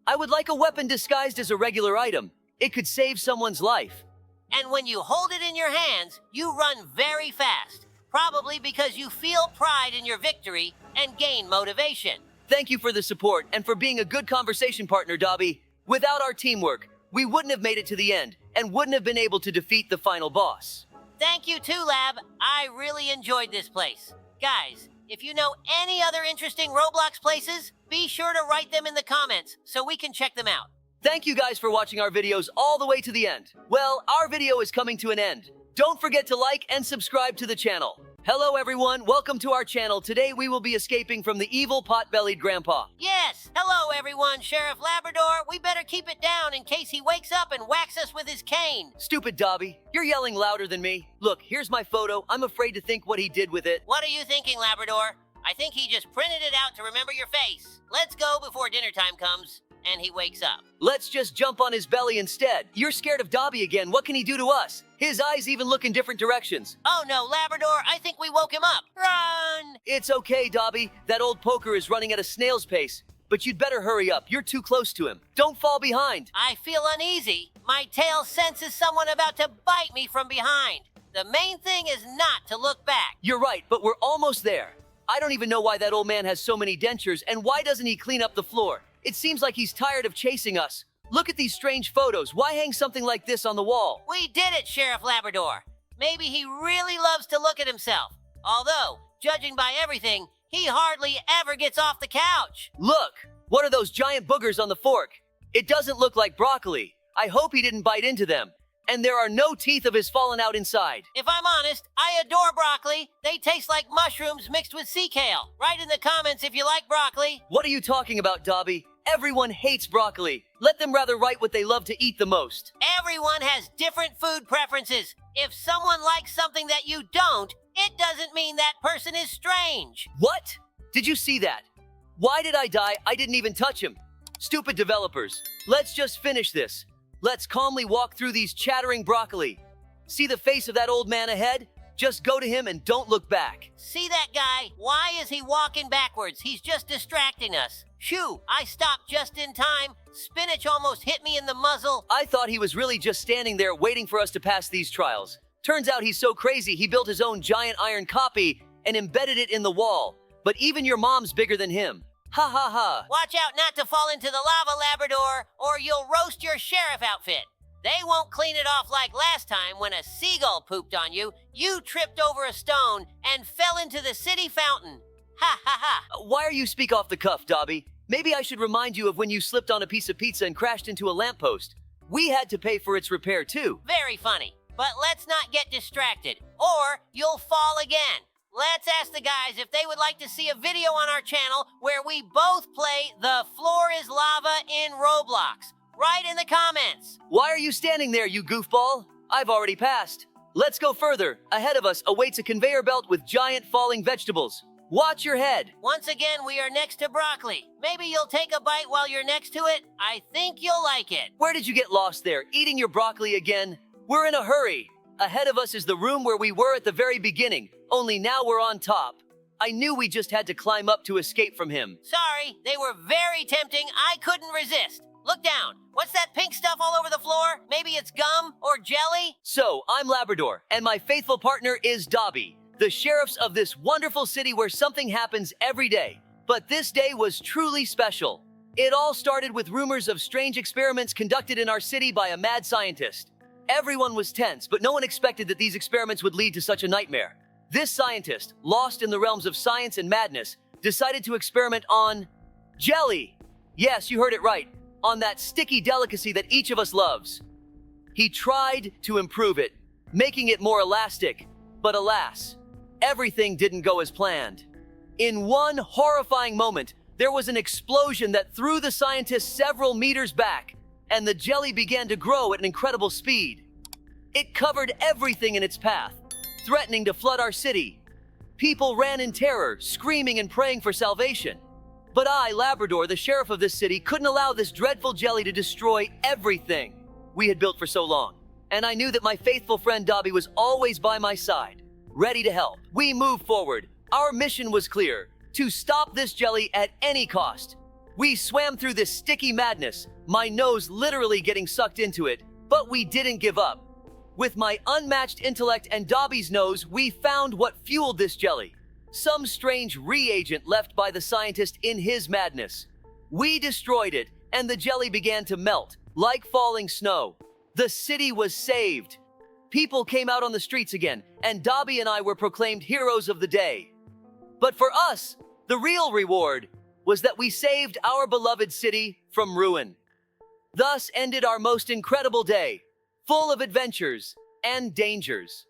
I would like a weapon disguised as a regular item. It could save someone's life. And when you hold it in your hands, you run very fast. Probably because you feel pride in your victory and gain motivation. Thank you for the support and for being a good conversation partner, Dobie. Without our teamwork, we wouldn't have made it to the end and wouldn't have been able to defeat the final boss. Thank you too, Lab. I really enjoyed this place. Guys, if you know any other interesting Roblox places, be sure to write them in the comments so we can check them out. Thank you guys for watching our videos all the way to the end. Well, our video is coming to an end. Don't forget to like and subscribe to the channel. Hello everyone, welcome to our channel. Today we will be escaping from the evil pot-bellied grandpa. Yes, hello everyone, Sheriff Labrador. We better keep it down in case he wakes up and whacks us with his cane. Stupid Dobie, you're yelling louder than me. Look, here's my photo. I'm afraid to think what he did with it. What are you thinking, Labrador? I think he just printed it out to remember your face. Let's go before dinner time comes and he wakes up. Let's just jump on his belly instead. You're scared of Dobie again. What can he do to us? His eyes even look in different directions. Oh no, Labrador, I think we woke him up. Run! It's okay, Dobie. That old poker is running at a snail's pace. But you'd better hurry up. You're too close to him. Don't fall behind. I feel uneasy. My tail senses someone about to bite me from behind. The main thing is not to look back. You're right, but we're almost there. I don't even know why that old man has so many dentures, and why doesn't he clean up the floor? It seems like he's tired of chasing us. Look at these strange photos. Why hang something like this on the wall? We did it, Sheriff Labrador. Maybe he really loves to look at himself. Although, judging by everything, he hardly ever gets off the couch. Look! What are those giant boogers on the fork? It doesn't look like broccoli. I hope he didn't bite into them. And there are no teeth of his fallen out inside. If I'm honest, I adore broccoli. They taste like mushrooms mixed with sea kale. Write in the comments if you like broccoli. What are you talking about, Dobie? Everyone hates broccoli. Let them rather write what they love to eat the most. Everyone has different food preferences. If someone likes something that you don't, it doesn't mean that person is strange. What? Did you see that? Why did I die? I didn't even touch him. Stupid developers. Let's just finish this. Let's calmly walk through these chattering broccoli. See the face of that old man ahead? Just go to him and don't look back. See that guy? Why is he walking backwards? He's just distracting us. Shoo, I stopped just in time. Spinach almost hit me in the muzzle. I thought he was really just standing there waiting for us to pass these trials. Turns out he's so crazy he built his own giant iron copy and embedded it in the wall. But even your mom's bigger than him. Ha ha ha. Watch out not to fall into the lava, Labrador, or you'll roast your sheriff outfit. They won't clean it off like last time when a seagull pooped on you. You tripped over a stone and fell into the city fountain. Ha ha ha. Why are you speak off the cuff, Dobie? Maybe I should remind you of when you slipped on a piece of pizza and crashed into a lamppost. We had to pay for its repair too. Very funny. But let's not get distracted, or you'll fall again. Let's ask the guys if they would like to see a video on our channel where we both play The Floor is Lava in Roblox. Write in the comments. Why are you standing there, you goofball? I've already passed. Let's go further. Ahead of us awaits a conveyor belt with giant falling vegetables. Watch your head. Once again, we are next to broccoli. Maybe you'll take a bite while you're next to it. I think you'll like it. Where did you get lost there, eating your broccoli again? We're in a hurry. Ahead of us is the room where we were at the very beginning, only now we're on top. I knew we just had to climb up to escape from him. Sorry, they were very tempting. I couldn't resist. Look down. What's that pink stuff all over the floor? Maybe it's gum or jelly? So, I'm Labrador, and my faithful partner is Dobie, the sheriffs of this wonderful city where something happens every day. But this day was truly special. It all started with rumors of strange experiments conducted in our city by a mad scientist. Everyone was tense, but no one expected that these experiments would lead to such a nightmare. This scientist, lost in the realms of science and madness, decided to experiment on jelly. Yes, you heard it right. On that sticky delicacy that each of us loves. He tried to improve it, making it more elastic. But alas, everything didn't go as planned. In one horrifying moment, there was an explosion that threw the scientists several meters back, and the jelly began to grow at an incredible speed. It covered everything in its path, threatening to flood our city. People ran in terror, screaming and praying for salvation. But I, Labrador, the sheriff of this city, couldn't allow this dreadful jelly to destroy everything we had built for so long. And I knew that my faithful friend Dobie was always by my side, ready to help. We moved forward. Our mission was clear: to stop this jelly at any cost. We swam through this sticky madness, my nose literally getting sucked into it, but we didn't give up. With my unmatched intellect and Dobie's nose, we found what fueled this jelly. Some strange reagent left by the scientist in his madness. We destroyed it, and the jelly began to melt, like falling snow. The city was saved. People came out on the streets again, and Dobie and I were proclaimed heroes of the day. But for us, the real reward was that we saved our beloved city from ruin. Thus ended our most incredible day, full of adventures and dangers.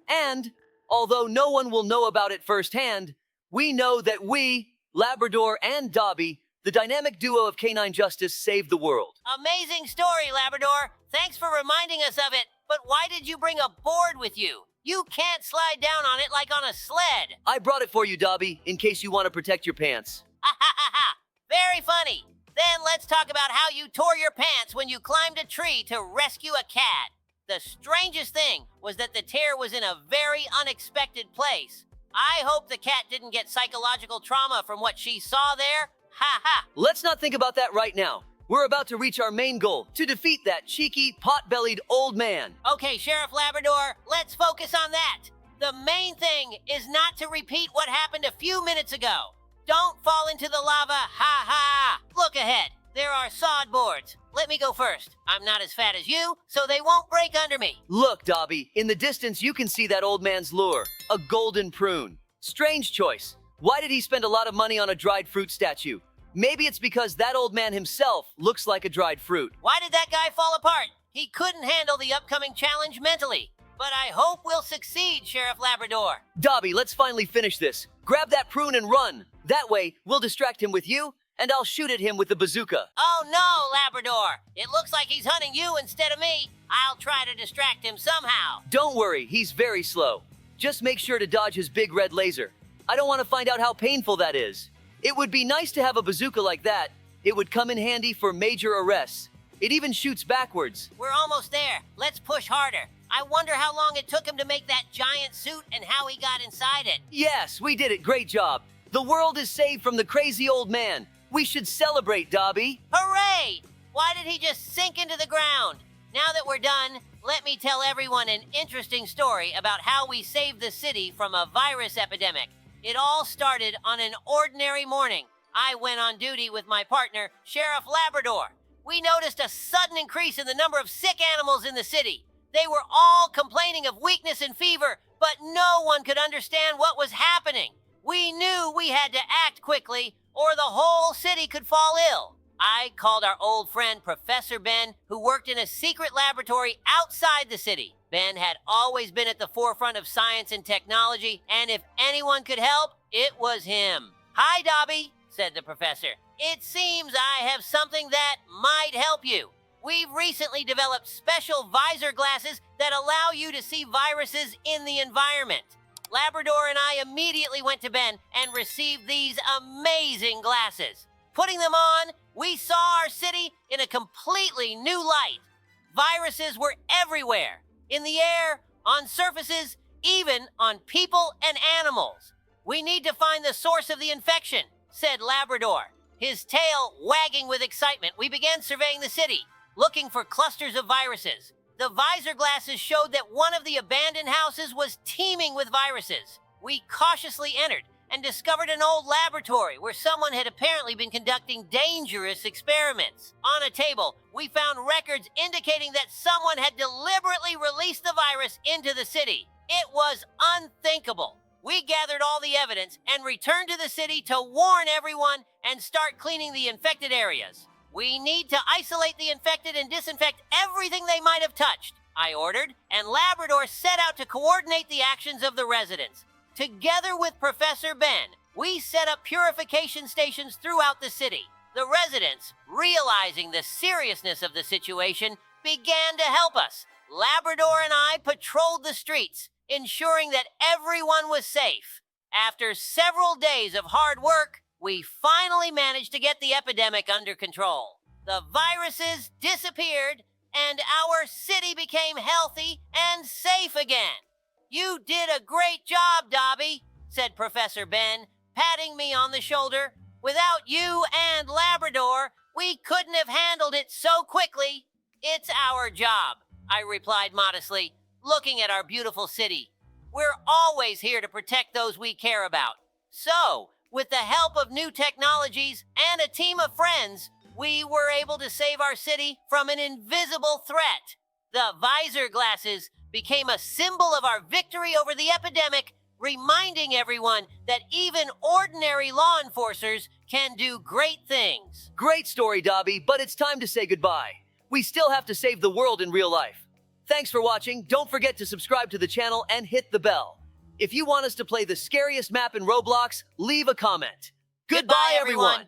And, although no one will know about it firsthand, we know that we, Labrador and Dobie, the dynamic duo of canine justice, saved the world. Amazing story, Labrador. Thanks for reminding us of it. But why did you bring a board with you? You can't slide down on it like on a sled. I brought it for you, Dobie, in case you want to protect your pants. Ha ha ha ha! Very funny. Then let's talk about how you tore your pants when you climbed a tree to rescue a cat. The strangest thing was that the tear was in a very unexpected place. I hope the cat didn't get psychological trauma from what she saw there. Ha ha! Let's not think about that right now. We're about to reach our main goal, to defeat that cheeky, pot-bellied old man. Okay, Sheriff Labrador, let's focus on that. The main thing is not to repeat what happened a few minutes ago. Don't fall into the lava, ha ha! Look ahead, there are sod boards. Let me go first. I'm not as fat as you, so they won't break under me. Look, Dobie, in the distance you can see that old man's lure, a golden prune. Strange choice. Why did he spend a lot of money on a dried fruit statue? Maybe it's because that old man himself looks like a dried fruit. Why did that guy fall apart? He couldn't handle the upcoming challenge mentally. But I hope we'll succeed, Sheriff Labrador. Dobie, let's finally finish this. Grab that prune and run. That way, we'll distract him with you, and I'll shoot at him with the bazooka. Oh no, Labrador! It looks like he's hunting you instead of me. I'll try to distract him somehow. Don't worry, he's very slow. Just make sure to dodge his big red laser. I don't want to find out how painful that is. It would be nice to have a bazooka like that. It would come in handy for major arrests. It even shoots backwards. We're almost there. Let's push harder. I wonder how long it took him to make that giant suit and how he got inside it. Yes, we did it. Great job. The world is saved from the crazy old man. We should celebrate, Dobie. Hooray! Why did he just sink into the ground? Now that we're done, let me tell everyone an interesting story about how we saved the city from a virus epidemic. It all started on an ordinary morning. I went on duty with my partner, Sheriff Labrador. We noticed a sudden increase in the number of sick animals in the city. They were all complaining of weakness and fever, but no one could understand what was happening. We knew we had to act quickly, or the whole city could fall ill. I called our old friend Professor Ben, who worked in a secret laboratory outside the city. Ben had always been at the forefront of science and technology, and if anyone could help, it was him. "Hi, Dobie," said the professor. "It seems I have something that might help you. We've recently developed special visor glasses that allow you to see viruses in the environment." Labrador and I immediately went to Ben and received these amazing glasses. Putting them on, we saw our city in a completely new light. Viruses were everywhere, in the air, on surfaces, even on people and animals. "We need to find the source of the infection," said Labrador. His tail wagging with excitement, we began surveying the city, looking for clusters of viruses. The visor glasses showed that one of the abandoned houses was teeming with viruses. We cautiously entered and discovered an old laboratory where someone had apparently been conducting dangerous experiments. On a table, we found records indicating that someone had deliberately released the virus into the city. It was unthinkable. We gathered all the evidence and returned to the city to warn everyone and start cleaning the infected areas. We need to isolate the infected and disinfect everything they might have touched. I ordered, and Labrador set out to coordinate the actions of the residents. Together with Professor Ben, we set up purification stations throughout the city. The residents, realizing the seriousness of the situation, began to help us. Labrador and I patrolled the streets, ensuring that everyone was safe. After several days of hard work, we finally managed to get the epidemic under control. The viruses disappeared, and our city became healthy and safe again. You did a great job, Dobie, said Professor Ben, patting me on the shoulder. Without you and Labrador, we couldn't have handled it so quickly. It's our job, I replied modestly, looking at our beautiful city. We're always here to protect those we care about. So, with the help of new technologies and a team of friends, we were able to save our city from an invisible threat. The visor glasses became a symbol of our victory over the epidemic, reminding everyone that even ordinary law enforcers can do great things. Great story, Dobie, but it's time to say goodbye. We still have to save the world in real life. Thanks for watching. Don't forget to subscribe to the channel and hit the bell. If you want us to play the scariest map in Roblox, leave a comment. Goodbye, everyone.